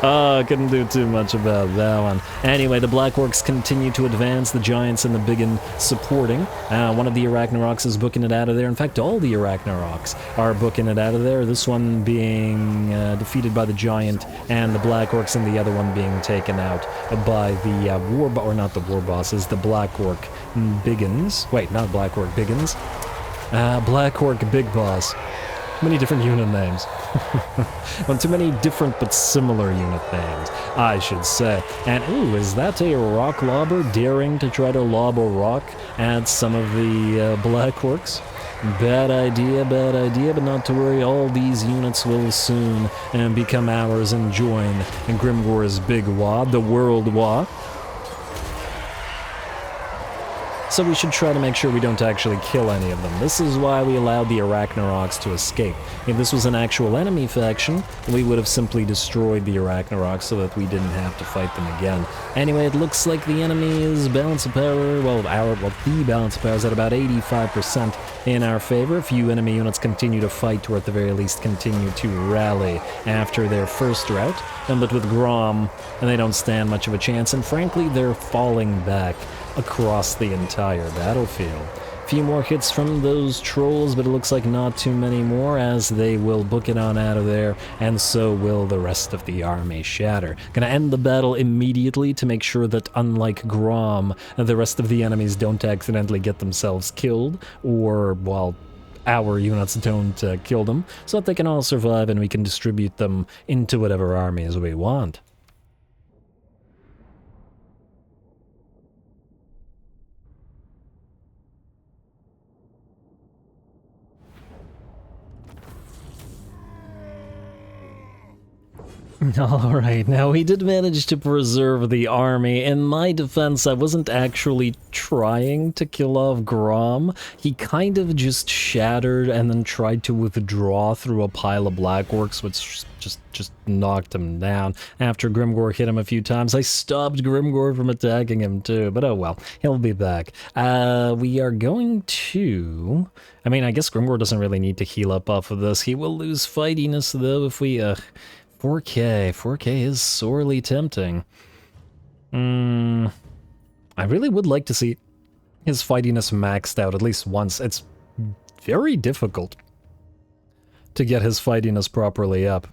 Oh, couldn't do too much about that one. Anyway, the Black Orcs continue to advance, the Giants and the Biggin supporting. One of the Arachnaroks is booking it out of there. In fact, all the Arachnaroks are booking it out of there, this one being defeated by the Giant, and the Black Orcs and the other one being taken out by the or not the war bosses, the Black Orc Biggins. Wait, not Black Orc Biggins. Black Orc Big Boss. Too many different unit names. Well, too many different but similar unit names, I should say. And, ooh, is that a rock lobber daring to try to lob a rock at some of the Black Orcs? Bad idea, but not to worry, all these units will soon become ours and join Grimgor's Big WAAAGH, the World WAAAGH. So we should try to make sure we don't actually kill any of them. This is why we allowed the Arachnaroks to escape. If this was an actual enemy faction, we would have simply destroyed the Arachnaroks so that we didn't have to fight them again. Anyway, it looks like the enemy's balance of power, the balance of power is at about 85% in our favor. A few enemy units continue to fight, or at the very least continue to rally after their first rout. But with GROM, they don't stand much of a chance, and frankly, they're falling back across the entire battlefield. A few more hits from those trolls, but it looks like not too many more, as they will book it on out of there, and so will the rest of the army shatter. Gonna end the battle immediately to make sure that, unlike GROM, the rest of the enemies don't accidentally get themselves killed, or, well, our units don't kill them, so that they can all survive and we can distribute them into whatever armies we want. Alright, now we did manage to preserve the army. In my defense, I wasn't actually trying to kill off GROM. He kind of just shattered and then tried to withdraw through a pile of Black Orcs, which just knocked him down. After Grimgor hit him a few times, I stopped Grimgor from attacking him too, but oh well, he'll be back. We are going to... I mean, I guess Grimgor doesn't really need to heal up off of this. He will lose fightiness though if we... 4K is sorely tempting. I really would like to see his fightiness maxed out at least once. It's very difficult to get his fightiness properly up.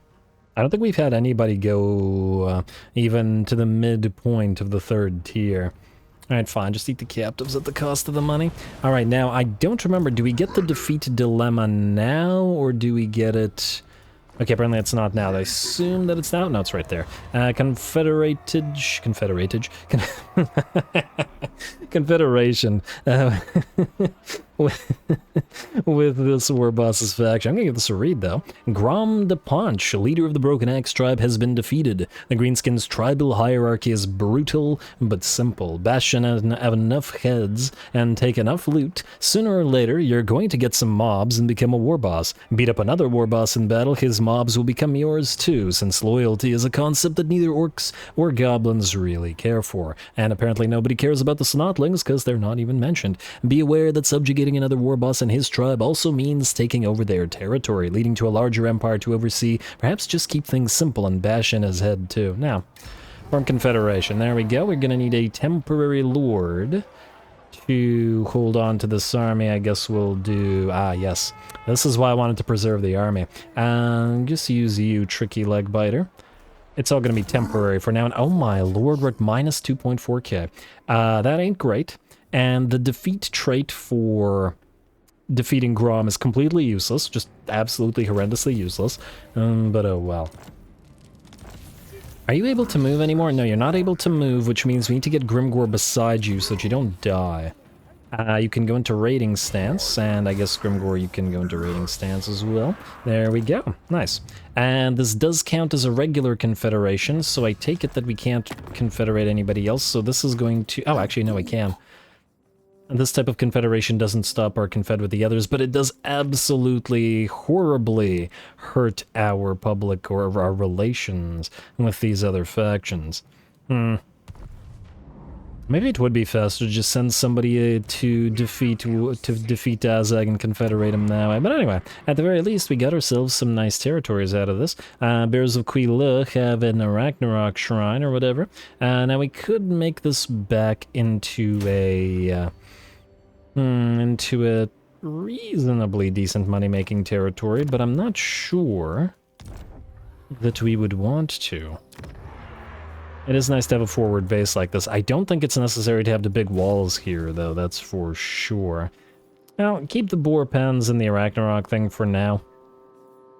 I don't think we've had anybody go even to the midpoint of the 3rd tier. Alright, fine, just eat the captives at the cost of the money. Alright, now, I don't remember, do we get the defeat dilemma now, or do we get it... Okay, apparently it's not now. I assume that it's now. No, it's right there. Confederation. With this war boss's faction. I'm gonna give this a read, though. GROM the Paunch, leader of the Broken Axe tribe, has been defeated. The Greenskins' tribal hierarchy is brutal but simple. Bash have enough heads and take enough loot. Sooner or later, you're going to get some mobs and become a war boss. Beat up another war boss in battle, his mobs will become yours too, since loyalty is a concept that neither orcs or goblins really care for. And apparently nobody cares about the snotlings because they're not even mentioned. Be aware that subjugating another war boss and his tribe also means taking over their territory, leading to a larger empire to oversee. Perhaps just keep things simple and bash in his head too. Now, form confederation. There we go. We're gonna need a temporary lord to hold on to this army. I guess we'll do... yes. This is why I wanted to preserve the army. Just use you, tricky leg biter. It's all gonna be temporary for now. And oh my lord, we're at minus 2.4k. That ain't great. And the defeat trait for defeating GROM is completely useless, just absolutely horrendously useless, but oh well. Are you able to move anymore? No, you're not able to move, which means we need to get Grimgor beside you so that you don't die. You can go into raiding stance, and I guess Grimgor, you can go into raiding stance as well. There we go. Nice. And this does count as a regular confederation, so I take it that we can't confederate anybody else, so this is going to... Oh, actually, no, I can. And this type of confederation doesn't stop our confed with the others, but it does absolutely horribly hurt our public or our relations with these other factions. Maybe it would be faster to just send somebody to defeat WAAAGH and confederate him that way. But anyway, at the very least, we got ourselves some nice territories out of this. Bears of Quila have an Ragnarok shrine or whatever. Now we could make this back into a reasonably decent money-making territory, but I'm not sure that we would want to. It is nice to have a forward base like this. I don't think it's necessary to have the big walls here, though, that's for sure. Now, keep the boar pens and the Ragnarok thing for now.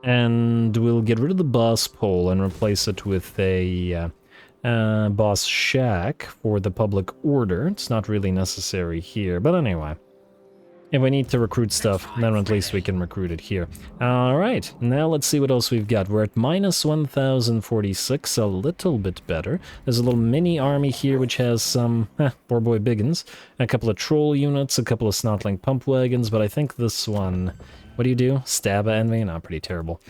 And we'll get rid of the boss pole and replace it with a boss shack for the public order. It's not really necessary here, but anyway. If we need to recruit stuff, then at least we can recruit it here. Alright, now let's see what else we've got. We're at minus 1046, a little bit better. There's a little mini army here which has some, poor boy biggins. A couple of troll units, a couple of snotling pump wagons, but I think this one... What do? Stab at enemy? Not pretty terrible.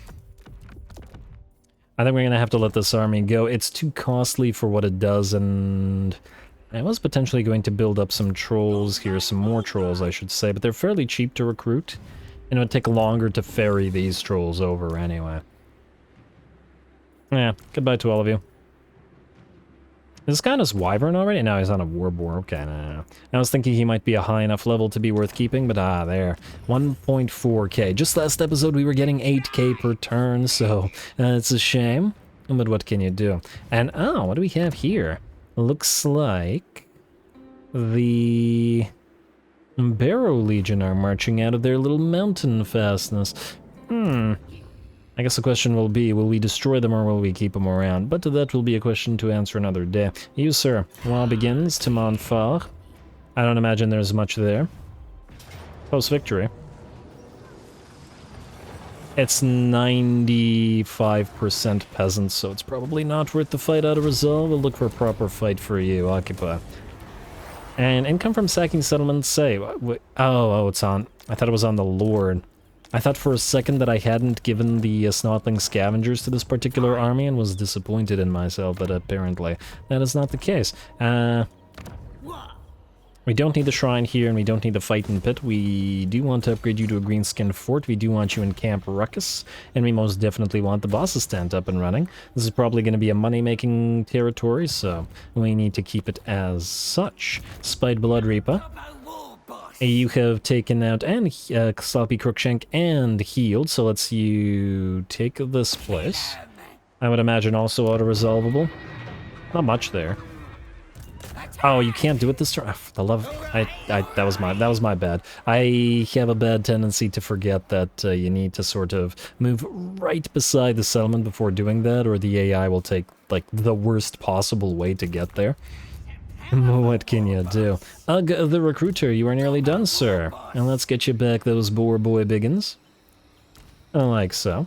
I think we're gonna have to let this army go. It's too costly for what it does, and... I was potentially going to build up some trolls here, some more trolls I should say, but they're fairly cheap to recruit, and it would take longer to ferry these trolls over anyway. Yeah, goodbye to all of you. Is this guy on his wyvern already? No, he's on a warboar. Okay, no. I was thinking he might be a high enough level to be worth keeping, but there. 1.4k. Just last episode we were getting 8k per turn, so it's a shame. But what can you do? And, oh, what do we have here? Looks like the Barrow Legion are marching out of their little mountain fastness. I guess the question will be, will we destroy them or will we keep them around? But that will be a question to answer another day. You, sir. WAAAGH begins to Montfort. I don't imagine there's much there. Post-victory. It's 95% peasants, so it's probably not worth the fight out of resolve. We'll look for a proper fight for you, occupy. And income from sacking settlements, say. Oh, it's on. I thought it was on the Lord. I thought for a second that I hadn't given the snotling scavengers to this particular army and was disappointed in myself, but apparently that is not the case. We don't need the shrine here, and we don't need the fighting pit. We do want to upgrade you to a greenskin fort. We do want you in Camp Ruckus, and we most definitely want the boss's tent up and running. This is probably going to be a money-making territory, so we need to keep it as such. Spite Blood Reaper. You have taken out and Sloppy Crookshank and healed, so let's you take this place. I would imagine also auto-resolvable. Not much there. Oh, you can't do it this turn. The love. That was my bad. I have a bad tendency to forget that you need to sort of move right beside the settlement before doing that, or the AI will take like the worst possible way to get there. What can you do? Ugh, the recruiter, you are nearly done, sir. And let's get you back those boar boy biggins. Like so.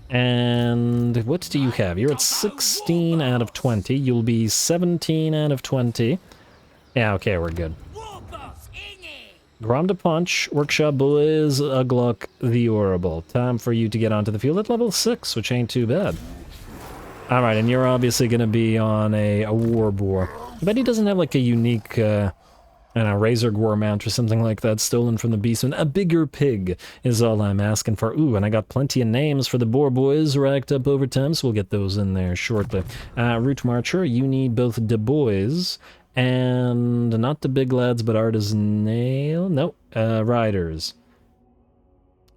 And what do you have? You're at 16 out of 20. You'll be 17 out of 20. Yeah, okay, we're good. GROM to punch. Workshop boys. Uglock the Horrible. Time for you to get onto the field at level 6, which ain't too bad. Alright, and you're obviously going to be on a war boar. I bet he doesn't have like a unique... and a razor gore mount or something like that stolen from the beastman. A bigger pig is all I'm asking for. Ooh, and I got plenty of names for the boar boys racked up over time, so we'll get those in there shortly. Route Marcher, you need both the boys and not the big lads, but artisanal. Nope, riders.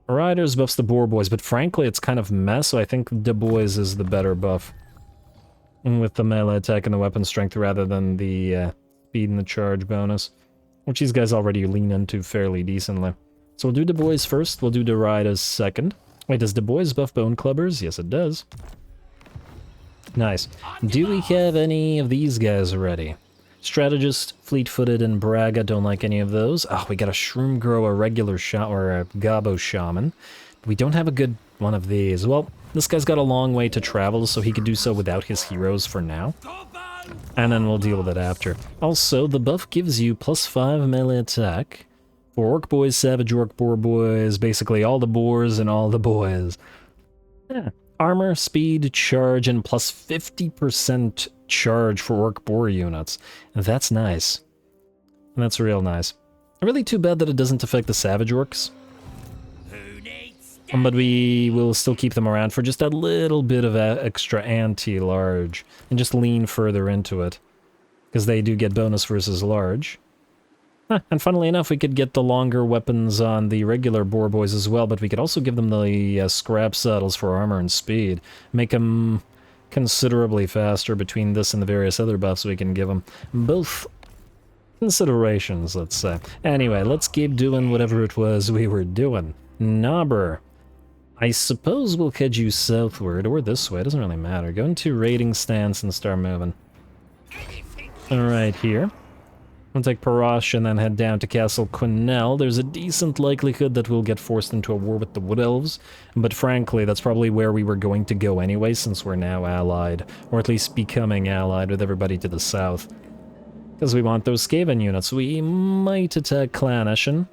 Riders buffs the boar boys, but frankly, it's kind of mess, so I think the boys is the better buff. With the melee attack and the weapon strength rather than the speed and the charge bonus. Which these guys already lean into fairly decently. So we'll do the boys first, we'll do the riders second. Wait, does the boys buff bone clubbers? Yes, it does. Nice. Do we have any of these guys ready? Strategist, fleet-footed, and Braga, don't like any of those. Oh, we got a Shroomgrow, a regular shot, or a Gabo Shaman. We don't have a good one of these. Well, this guy's got a long way to travel, so he could do so without his heroes for now. and then we'll deal with it after. Also, the buff gives you +5 melee attack for Orc Boys, Savage Orc Boar Boys, basically all the boars and all the boys. Yeah. Armor, speed, charge, and +50% charge for Orc Boar units. That's nice. That's real nice. Really too bad that it doesn't affect the Savage Orcs. But we will still keep them around for just a little bit of extra anti-large, and just lean further into it, because they do get bonus versus large. And funnily enough, we could get the longer weapons on the regular boar boys as well, but we could also give them the scrap saddles for armor and speed, make them considerably faster between this and the various other buffs we can give them. Both considerations, let's say. Anyway, let's keep doing whatever it was we were doing. Knobber. I suppose we'll head you southward, or this way, it doesn't really matter. Go into raiding stance and start moving. Alright, here. We'll take Parash and then head down to Castle Quinnell. There's a decent likelihood that we'll get forced into a war with the Wood Elves, but frankly, that's probably where we were going to go anyway, since we're now allied, or at least becoming allied with everybody to the south. Because we want those Skaven units. We might attack Clan Eshin,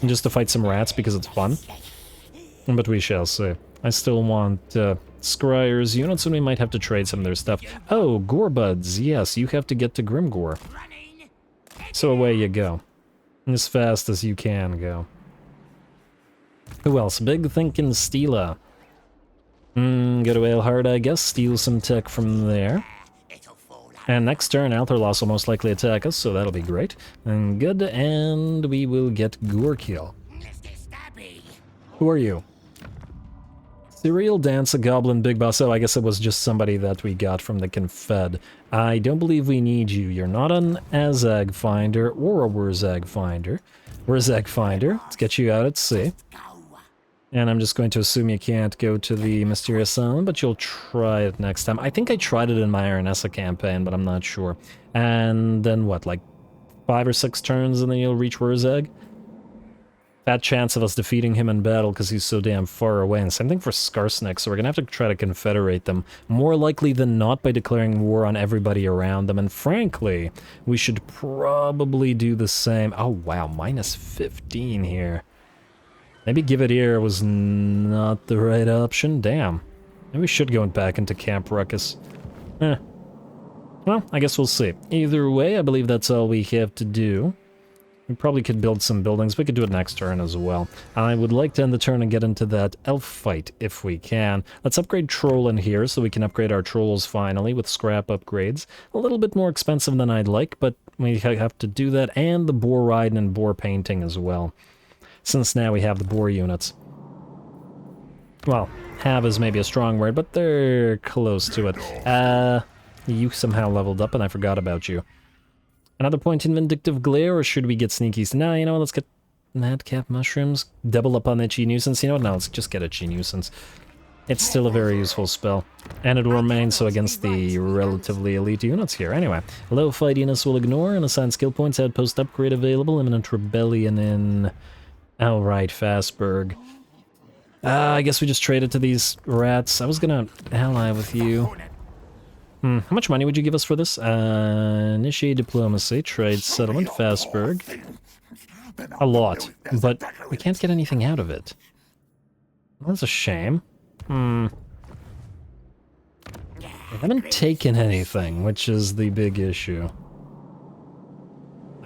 just to fight some rats because it's fun. But we shall see. I still want Scryer's units, and we might have to trade some of their stuff. Oh, Gorebuds, yes, you have to get to Grimgor. So away you go. As fast as you can go. Who else? Big Thinkin' Steela. Go to Aelhard, I guess, steal some tech from there. And next turn, Altherlos will most likely attack us, so that'll be great. And good, and we will get Gorkill. Who are you? Serial Dance, a Goblin Big Boss. Oh, I guess it was just somebody that we got from the Confed. I don't believe we need you. You're not an Azag Finder or a Wurzag Finder. Wurzag Finder. Let's get you out at sea. And I'm just going to assume you can't go to the Mysterious Island, but you'll try it next time. I think I tried it in my Ironessa campaign, but I'm not sure. And then what, like 5 or 6 turns and then you'll reach Wurzag? Bad chance of us defeating him in battle because he's so damn far away. And same thing for Skarsnik, so we're going to have to try to confederate them. More likely than not by declaring war on everybody around them. And frankly, we should probably do the same. Oh wow, -15 here. Maybe Give It Ear was not the right option. Damn. Maybe we should go back into Camp Ruckus. Well, I guess we'll see. Either way, I believe that's all we have to do. We probably could build some buildings. We could do it next turn as well. I would like to end the turn and get into that elf fight if we can. Let's upgrade Troll in here so we can upgrade our Trolls finally with scrap upgrades. A little bit more expensive than I'd like, but we have to do that. And the Boar Riding and Boar Painting as well. Since now we have the Boar units. Well, have is maybe a strong word, but they're close to it. You somehow leveled up and I forgot about you. Another point in Vindictive Glare, or should we get Sneakies? Nah, you know what, let's get Madcap Mushrooms. Double up on Itchy Nuisance. You know what, no, let's just get Itchy Nuisance. It's still a very useful spell. And it will remain so against the relatively elite units here. Anyway, low fightiness will ignore and assign skill points. Outpost upgrade available. Imminent Rebellion in... Oh, right, Fastberg. I guess we just traded to these rats. I was gonna ally with you. How much money would you give us for this? Initiate diplomacy, trade settlement, Fastberg. A lot, but we can't get anything out of it. That's a shame. We haven't taken anything, which is the big issue.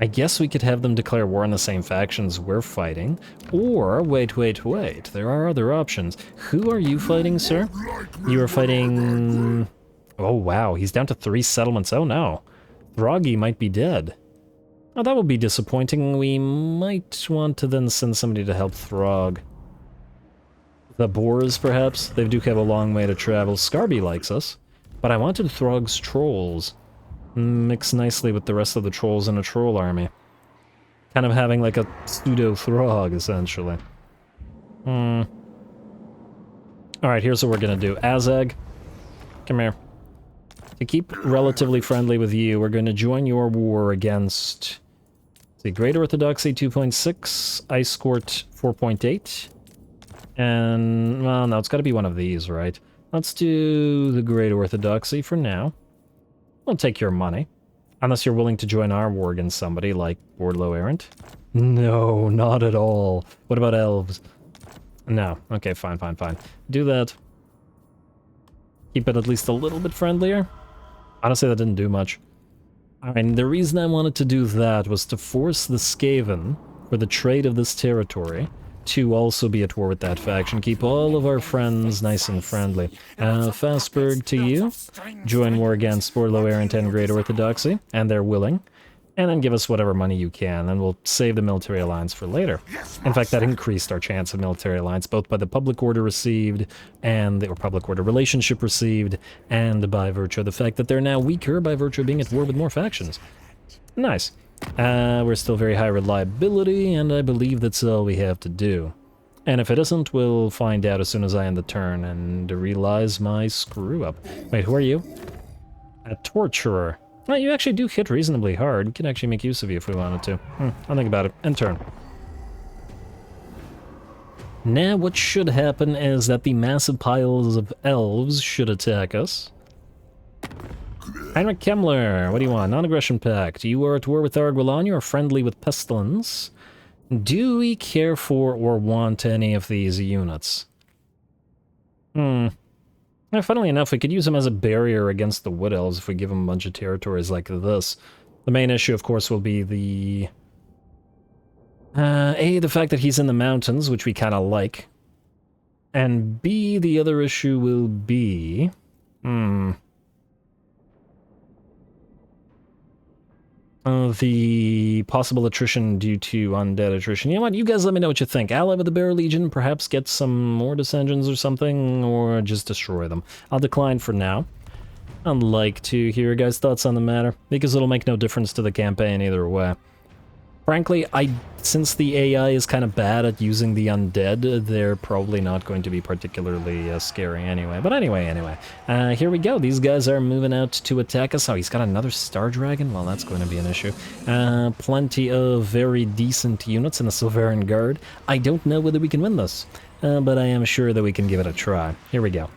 I guess we could have them declare war on the same factions we're fighting. Or, wait, there are other options. Who are you fighting, sir? You are fighting... Oh wow, he's down to 3 settlements. Oh no. Throggy might be dead. Oh, that would be disappointing. We might want to then send somebody to help Throg. The Boars, perhaps? They do have a long way to travel. Scarby likes us. But I wanted Throg's Trolls. Mix nicely with the rest of the Trolls in a Troll army. Kind of having like a pseudo-Throg, essentially. Alright, here's what we're gonna do. Azag, come here. To keep relatively friendly with you, we're going to join your war against the Great Orthodoxy 2.6, Ice Court 4.8, and, well, no, it's got to be one of these, right? Let's do the Great Orthodoxy for now. We'll take your money. Unless you're willing to join our war against somebody like World WAAAGH. No, not at all. What about elves? No. Okay, fine, fine, fine. Do that. Keep it at least a little bit friendlier. Honestly, that didn't do much. Alright, the reason I wanted to do that was to force the Skaven, for the trade of this territory, to also be at war with that faction. Keep all of our friends nice and friendly. Fastberg to you. Join war against World WAAAGH and Great Orthodoxy, and they're willing. And then give us whatever money you can, and we'll save the military alliance for later. In fact, that increased our chance of military alliance, both by the public order received, or public order relationship received, and by virtue of the fact that they're now weaker by virtue of being at war with more factions. Nice. We're still very high reliability, and I believe that's all we have to do. And if it isn't, we'll find out as soon as I end the turn and realize my screw-up. Wait, who are you? A torturer. Well, you actually do hit reasonably hard. We can actually make use of you if we wanted to. I'll think about it. End turn. Now what should happen is that the massive piles of elves should attack us. Heinrich Kemmler, what do you want? Non-aggression pact. You are at war with Arguelon. You are friendly with Pestilence. Do we care for or want any of these units? Funnily enough, we could use him as a barrier against the Wood Elves if we give him a bunch of territories like this. The main issue, of course, will be the... A, the fact that he's in the mountains, which we kind of like. And B, the other issue will be... the possible attrition due to undead attrition. You know what? You guys let me know what you think. Ally with the Bear Legion, perhaps get some more dissensions or something, or just destroy them. I'll decline for now. I'd like to hear your guys' thoughts on the matter, because it'll make no difference to the campaign either way. Frankly, since the AI is kind of bad at using the undead, they're probably not going to be particularly scary anyway. But anyway, here we go. These guys are moving out to attack us. Oh, he's got another Star Dragon? Well, that's going to be an issue. Plenty of very decent units in the Silverian Guard. I don't know whether we can win this, but I am sure that we can give it a try. Here we go.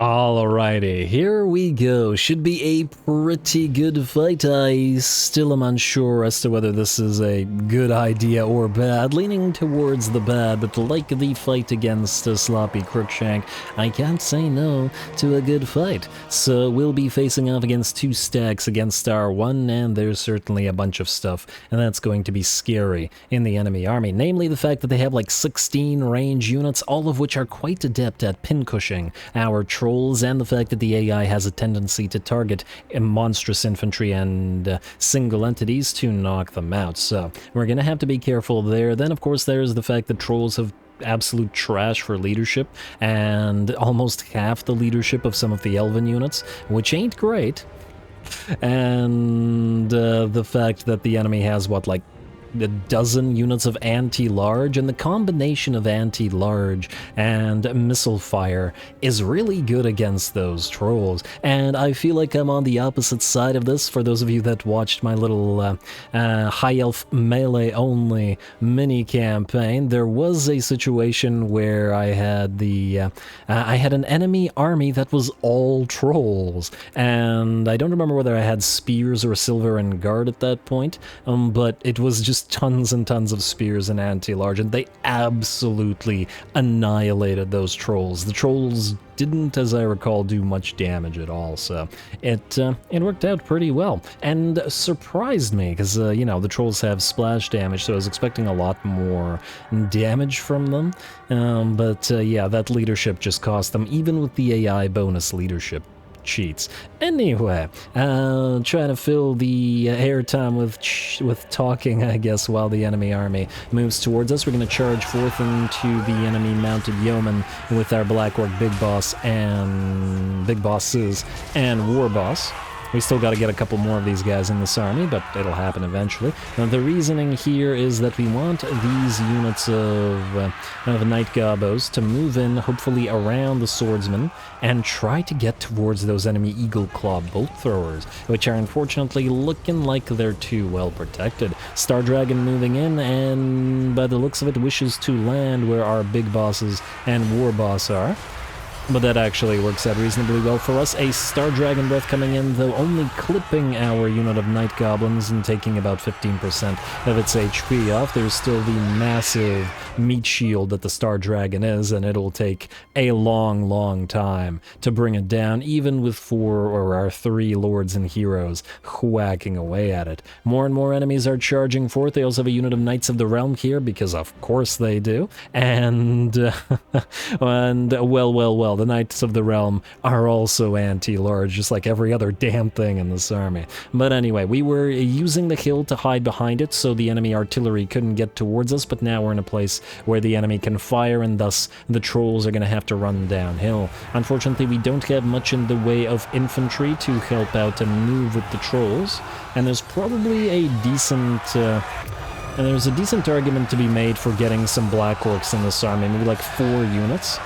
Alrighty, here we go. Should be a pretty good fight. I still am unsure as to whether this is a good idea or bad. Leaning towards the bad, but like the fight against Sloppy Crookshank, I can't say no to a good fight. So we'll be facing off against two stacks against our one, and there's certainly a bunch of stuff, and that's going to be scary in the enemy army. Namely the fact that they have like 16 range units, all of which are quite adept at pincushing our trolls, and the fact that the AI has a tendency to target monstrous infantry and single entities to knock them out. So we're going to have to be careful there. Then, of course, there's the fact that trolls have absolute trash for leadership, and almost half the leadership of some of the elven units, which ain't great. And the fact that the enemy has, what, like a dozen units of anti-large, and the combination of anti-large and missile fire is really good against those trolls. And I feel like I'm on the opposite side of this. For those of you that watched my little high elf melee only mini campaign, there was a situation where I had an enemy army that was all trolls, and I don't remember whether I had spears or silver and guard at that point, but it was just tons and tons of spears and anti-large, and they absolutely annihilated those trolls. The trolls didn't, as I recall, do much damage at all, so it worked out pretty well, and surprised me, because, you know, the trolls have splash damage, so I was expecting a lot more damage from them, but yeah, that leadership just cost them, even with the AI bonus leadership cheats. Anyway, trying to fill the airtime with talking, I guess, while the enemy army moves towards us. We're going to charge forth into the enemy mounted yeoman with our Black Orc big boss and big bosses and war boss. We still got to get a couple more of these guys in this army, but it'll happen eventually. Now, the reasoning here is that we want these units of Knight Gobos to move in, hopefully around the swordsmen, and try to get towards those enemy Eagle Claw bolt throwers, which are unfortunately looking like they're too well protected. Star Dragon moving in, and by the looks of it, wishes to land where our big bosses and war boss are. But that actually works out reasonably well for us. A Star Dragon Breath coming in, though only clipping our unit of Night Goblins and taking about 15% of its HP off. There's still the massive meat shield that the Star Dragon is, and it'll take a long, long time to bring it down, even with 4 or our 3 Lords and Heroes whacking away at it. More and more enemies are charging forth. They also have a unit of Knights of the Realm here, because of course they do. And, well, the Knights of the Realm are also anti-large, just like every other damn thing in this army. But anyway, we were using the hill to hide behind it, so the enemy artillery couldn't get towards us, but now we're in a place where the enemy can fire, and thus the trolls are going to have to run downhill. Unfortunately, we don't have much in the way of infantry to help out and move with the trolls, and there's probably a decent... and there's a decent argument to be made for getting some Black Orcs in this army, maybe like 4 units.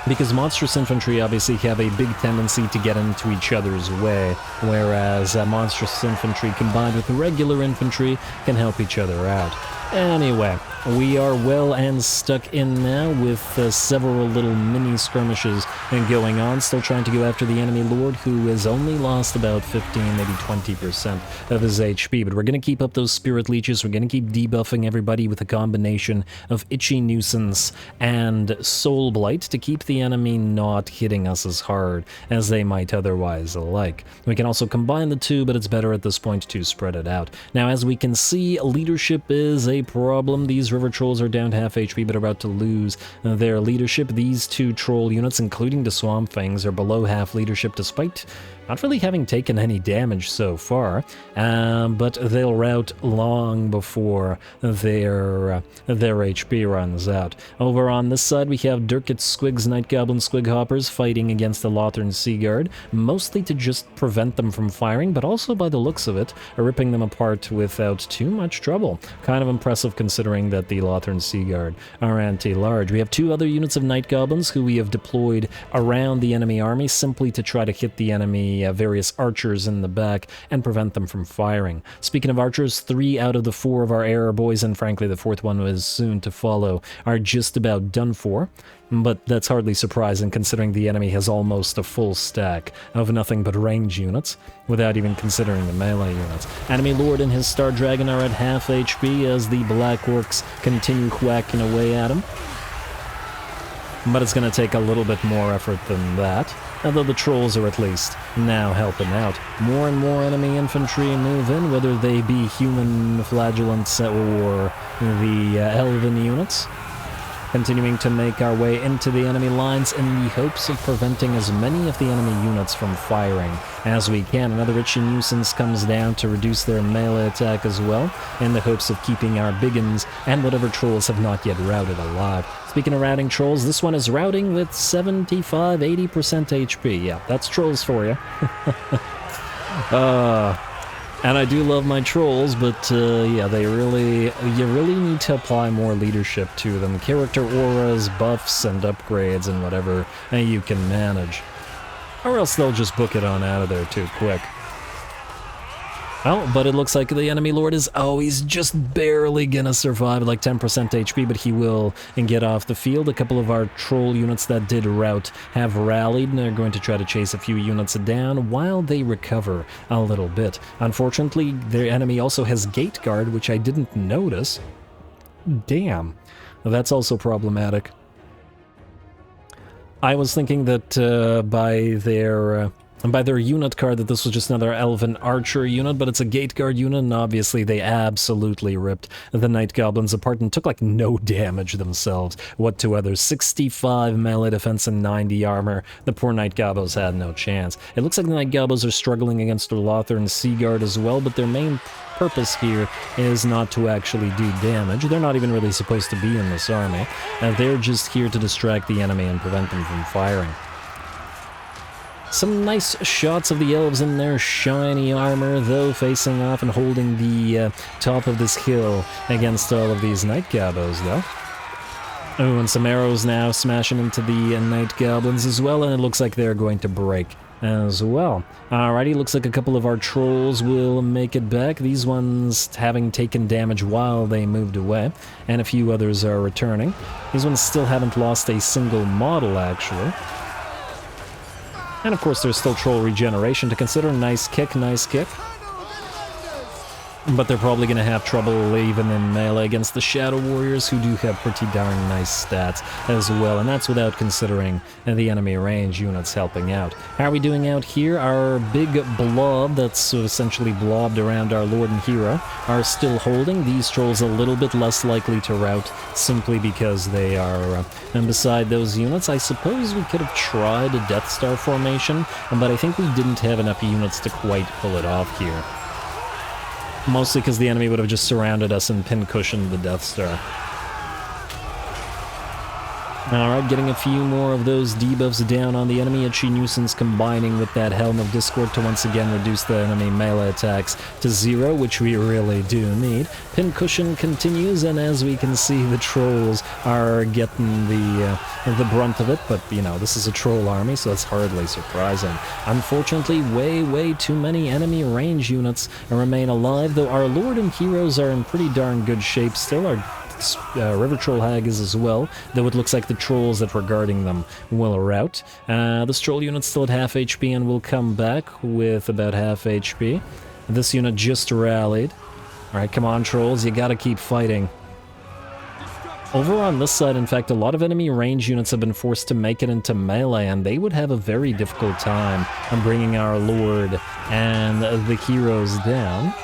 Because monstrous infantry obviously have a big tendency to get into each other's way, whereas monstrous infantry combined with regular infantry can help each other out. Anyway, we are well and stuck in now with several little mini skirmishes going on, still trying to go after the enemy lord, who has only lost about 15, maybe 20% of his HP. But we're going to keep up those spirit leeches. We're going to keep debuffing everybody with a combination of Itchy Nuisance and Soul Blight to keep the enemy not hitting us as hard as they might otherwise like. We can also combine the two, but it's better at this point to spread it out. Now, as we can see, leadership is a problem. These river trolls are down to half HP, but are about to lose their leadership. These 2 troll units, including the Swamp Fangs, are below half leadership, despite not really having taken any damage so far, but they'll rout long before their HP runs out. Over on this side, we have Durkit Squigs Night Goblin Squig Hoppers fighting against the Lothern Seaguard, mostly to just prevent them from firing, but also, by the looks of it, ripping them apart without too much trouble. Kind of impressive considering that the Lothern Seaguard are anti-large. We have 2 other units of Night Goblins who we have deployed around the enemy army simply to try to hit the enemy various archers in the back and prevent them from firing. Speaking of archers, 3 out of the 4 of our error boys, and frankly the 4th one was soon to follow, are just about done for. But that's hardly surprising considering the enemy has almost a full stack of nothing but range units, without even considering the melee units. Enemy Lord and his Star Dragon are at half HP as the Black Orcs continue whacking away at him. But it's going to take a little bit more effort than that, although the trolls are at least now helping out. More and more enemy infantry move in, whether they be human flagellants or the elven units, continuing to make our way into the enemy lines in the hopes of preventing as many of the enemy units from firing as we can. Another Itchy Nuisance comes down to reduce their melee attack as well, in the hopes of keeping our biggins and whatever trolls have not yet routed alive. Speaking of routing trolls, this one is routing with 75-80% HP. Yeah, that's trolls for you. And I do love my trolls, but yeah, you really need to apply more leadership to them. Character auras, buffs, and upgrades, and whatever you can manage. Or else they'll just book it on out of there too quick. Well, but it looks like the enemy lord is, he's just barely gonna survive, like 10% HP, but he will get off the field. A couple of our troll units that did rout have rallied, and they're going to try to chase a few units down while they recover a little bit. Unfortunately, their enemy also has Gate Guard, which I didn't notice. Damn, that's also problematic. I was thinking that by their unit card that this was just another Elven Archer unit, but it's a Gate Guard unit, and obviously they absolutely ripped the Night Goblins apart and took like no damage themselves. What to others? 65 melee defense and 90 armor. The poor Night Gobos had no chance. It looks like the Night Gobos are struggling against the Lothern Seaguard as well, but their main purpose here is not to actually do damage. They're not even really supposed to be in this army. They're just here to distract the enemy and prevent them from firing. Some nice shots of the elves in their shiny armor, though, facing off and holding the top of this hill against all of these night gobos, though. Oh, and some arrows now smashing into the night goblins as well, and it looks like they're going to break as well. Alrighty, looks like a couple of our trolls will make it back, these ones having taken damage while they moved away, and a few others are returning. These ones still haven't lost a single model, actually. And of course there's still troll regeneration to consider. Nice kick, nice kick. But they're probably going to have trouble even in melee against the Shadow Warriors, who do have pretty darn nice stats as well, and that's without considering the enemy range units helping out. How are we doing out here? Our big blob that's essentially blobbed around our Lord and Hero are still holding. These trolls a little bit less likely to rout simply because they are beside those units. I suppose we could have tried a Death Star formation, but I think we didn't have enough units to quite pull it off here. Mostly because the enemy would have just surrounded us and pin-cushioned the Death Star. Alright, getting a few more of those debuffs down on the enemy. Itchy Nuisance combining with that Helm of Discord to once again reduce the enemy melee attacks to 0, which we really do need. Pincushion continues, and as we can see, the trolls are getting the brunt of it, but, you know, this is a troll army, so that's hardly surprising. Unfortunately, way too many enemy range units remain alive, though our Lord and Heroes are in pretty darn good shape still. Our River Troll Hag is as well, though it looks like the trolls that were guarding them will rout. This troll unit's still at half HP and will come back with about half HP. This unit just rallied. Alright, come on trolls, you gotta keep fighting. Over on this side, in fact, a lot of enemy range units have been forced to make it into melee, and they would have a very difficult time on bringing our Lord and the heroes down.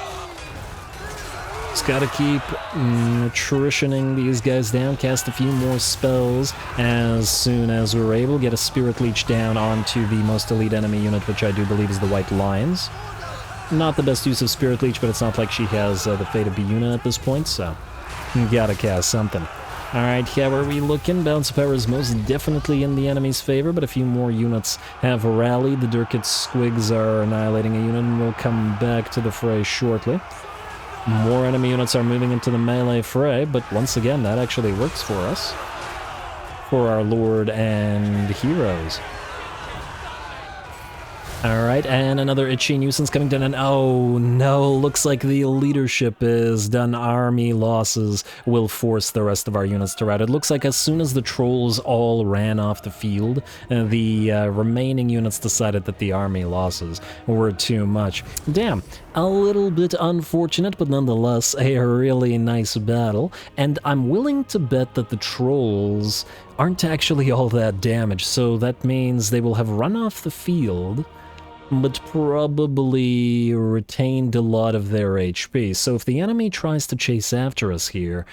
Just gotta keep attritioning these guys down, cast a few more spells as soon as we're able, get a Spirit Leech down onto the most elite enemy unit, which I do believe is the White Lions. Not the best use of Spirit Leech, but it's not like she has the Fate of Biuna at this point, so you gotta cast something. Alright, how are we looking? Bounce Power is most definitely in the enemy's favor, but a few more units have rallied. The Durkit Squigs are annihilating a unit, and we'll come back to the fray shortly. More enemy units are moving into the melee fray, but once again, that actually works for us. For our Lord and Heroes. Alright, and another Itchy Nuisance coming down, and oh no, looks like the leadership is done. Army losses will force the rest of our units to rout. It looks like as soon as the trolls all ran off the field, the remaining units decided that the army losses were too much. Damn, a little bit unfortunate, but nonetheless a really nice battle, and I'm willing to bet that the trolls aren't actually all that damaged, so that means they will have run off the field, but probably retained a lot of their HP. So if the enemy tries to chase after us here,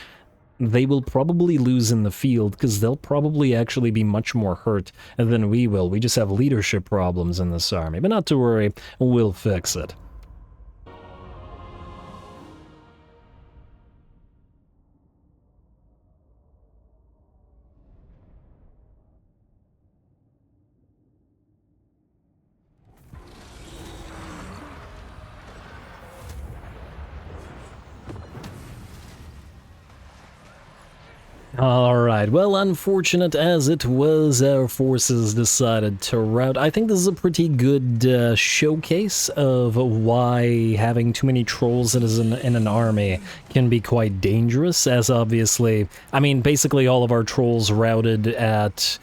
they will probably lose in the field, because they'll probably actually be much more hurt than we will. We just have leadership problems in this army, but not to worry, we'll fix it. Alright, well, unfortunate as it was, our forces decided to rout. I think this is a pretty good showcase of why having too many trolls in an army can be quite dangerous, as obviously, I mean, basically all of our trolls routed at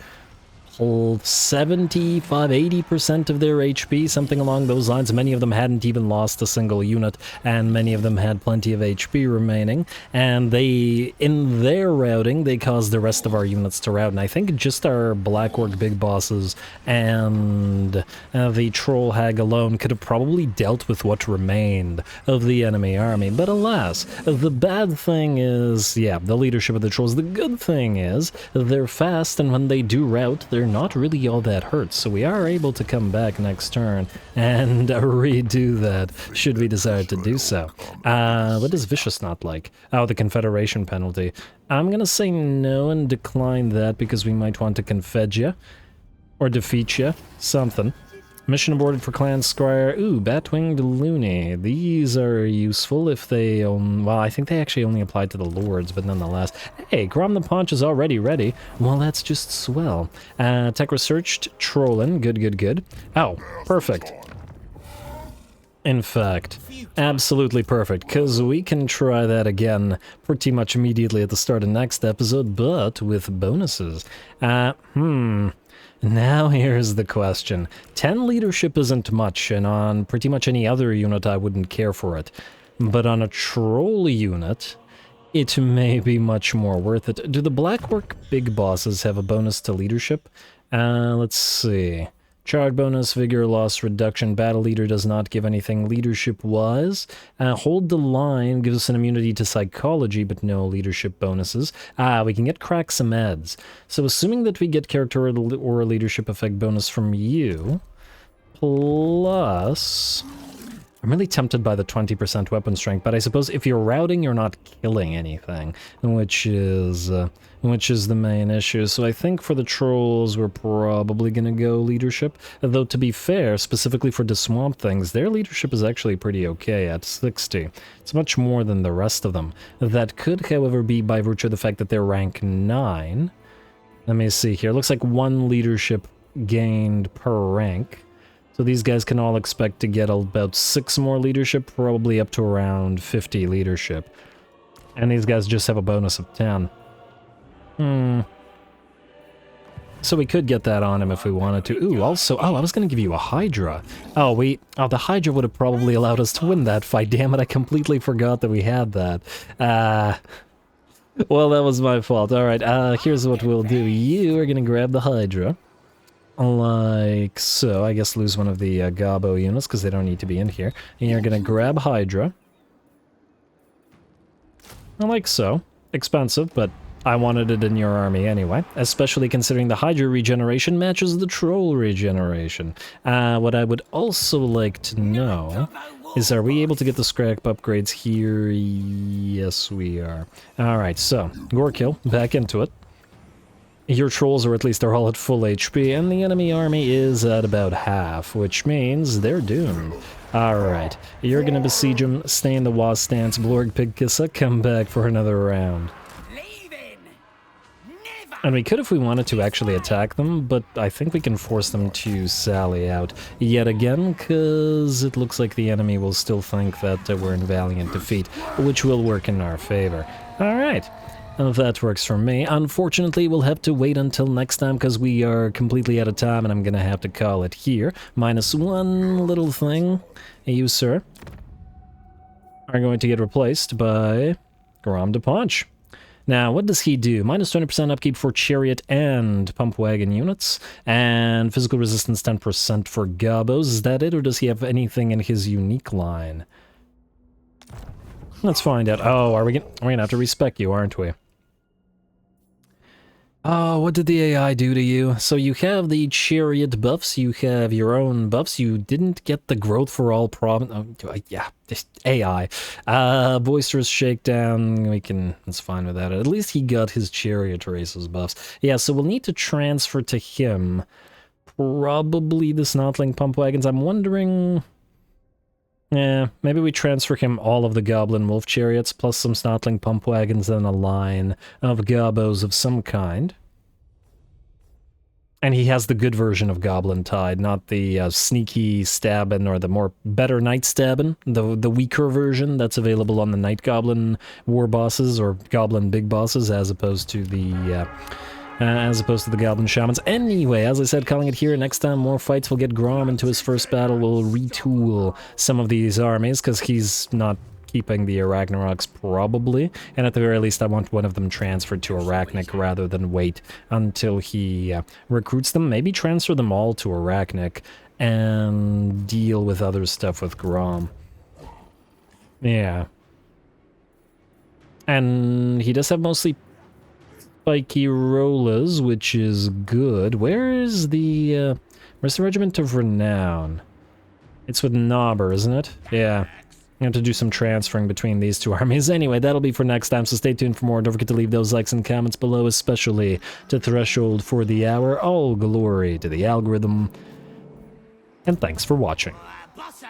75-80% of their HP, something along those lines. Many of them hadn't even lost a single unit, and many of them had plenty of HP remaining, and they, in their routing, they caused the rest of our units to rout, and I think just our Black Orc big bosses and the Troll Hag alone could have probably dealt with what remained of the enemy army, but alas, the bad thing is, yeah, the leadership of the trolls. The good thing is, they're fast, and when they do rout, they're not really all that hurt, so we are able to come back next turn and redo that, should we decide to do so. What does Vicious not like? Oh, the Confederation penalty. I'm gonna say no and decline that, because we might want to confed ya, or defeat ya, something. Mission aborted for Clan Squire. Ooh, Batwinged Loony. These are useful if they well, I think they actually only apply to the Lords, but nonetheless. Hey, Grom the Paunch is already ready. Well, that's just swell. Tech researched, Trollin. Good, good, good. Oh, perfect. In fact, absolutely perfect, because we can try that again pretty much immediately at the start of next episode, but with bonuses. Now here's the question. 10 leadership isn't much, and on pretty much any other unit I wouldn't care for it. But on a troll unit, it may be much more worth it. Do the Black Orc big bosses have a bonus to leadership? Let's see. Charge bonus, vigor loss reduction, battle leader does not give anything leadership-wise. Hold the line gives us an immunity to psychology, but no leadership bonuses. We can get crack some meds. So assuming that we get character or leadership effect bonus from you, plus... I'm really tempted by the 20% weapon strength, but I suppose if you're routing, you're not killing anything, which is the main issue. So I think for the trolls, we're probably gonna go leadership. Though to be fair, specifically for the swamp things, their leadership is actually pretty okay at 60. It's much more than the rest of them. That could, however, be by virtue of the fact that they're rank 9. Let me see here. Looks like 1 leadership gained per rank. So these guys can all expect to get about 6 more leadership, probably up to around 50 leadership. And these guys just have a bonus of 10. So we could get that on him if we wanted to. Ooh, also, I was going to give you a Hydra. The Hydra would have probably allowed us to win that fight. Damn it, I completely forgot that we had that. Well, that was my fault. Alright, here's what we'll do. You are going to grab the Hydra. Like so. I guess lose one of the Gobbo units because they don't need to be in here. And you're going to grab Hydra. Like so. Expensive, but I wanted it in your army anyway. Especially considering the Hydra regeneration matches the Troll regeneration. What I would also like to know is, are we able to get the scrap upgrades here? Yes, we are. Alright, so, Gore Kill, back into it. Your trolls, or at least they're all at full HP, and the enemy army is at about half, which means they're doomed. Alright, you're gonna besiege them, stay in the WAAAGH stance, Blorg Pigkissa, come back for another round. And we could if we wanted to actually attack them, but I think we can force them to sally out yet again, because it looks like the enemy will still think that we're in valiant defeat, which will work in our favor. Alright. That works for me. Unfortunately, we'll have to wait until next time because we are completely out of time and I'm going to have to call it here. -1 little thing. You, sir, are going to get replaced by Grom the Paunch. Now, what does he do? -20% upkeep for Chariot and Pump Wagon units, and physical resistance 10% for Gobbos. Is that it, or does he have anything in his unique line? Let's find out. Oh, we're gonna have to respec you, aren't we? Oh, what did the AI do to you? So you have the Chariot buffs, you have your own buffs, you didn't get the growth for all yeah, just AI. Boisterous Shakedown, that's fine with that. At least he got his Chariot races buffs. Yeah, so we'll need to transfer to him probably the Snotling Pump Wagons. I'm wondering... Yeah, maybe we transfer him all of the Goblin Wolf Chariots, plus some Snotling Pump Wagons, and a line of Gobbos of some kind. And he has the good version of Goblin Tide, not the sneaky stabbin' or the better night stabbin', the weaker version that's available on the Night Goblin war bosses or Goblin big bosses, as opposed to the Goblin Shamans. Anyway, as I said, calling it here. Next time, more fights. We'll get Grom into his first battle. We'll retool some of these armies, because he's not keeping the Arachnaroks, probably. And at the very least, I want one of them transferred to Arachnic rather than wait until he recruits them. Maybe transfer them all to Arachnic and deal with other stuff with Grom. Yeah. And he does have mostly spiky rollers, which is good. Where's the Regiment of Renown? It's with Knobber, isn't it? Yeah. I have to do some transferring between these two armies. Anyway, that'll be for next time, so stay tuned for more. Don't forget to leave those likes and comments below, especially to Threshold for the Hour. All glory to the algorithm. and thanks for watching. Boss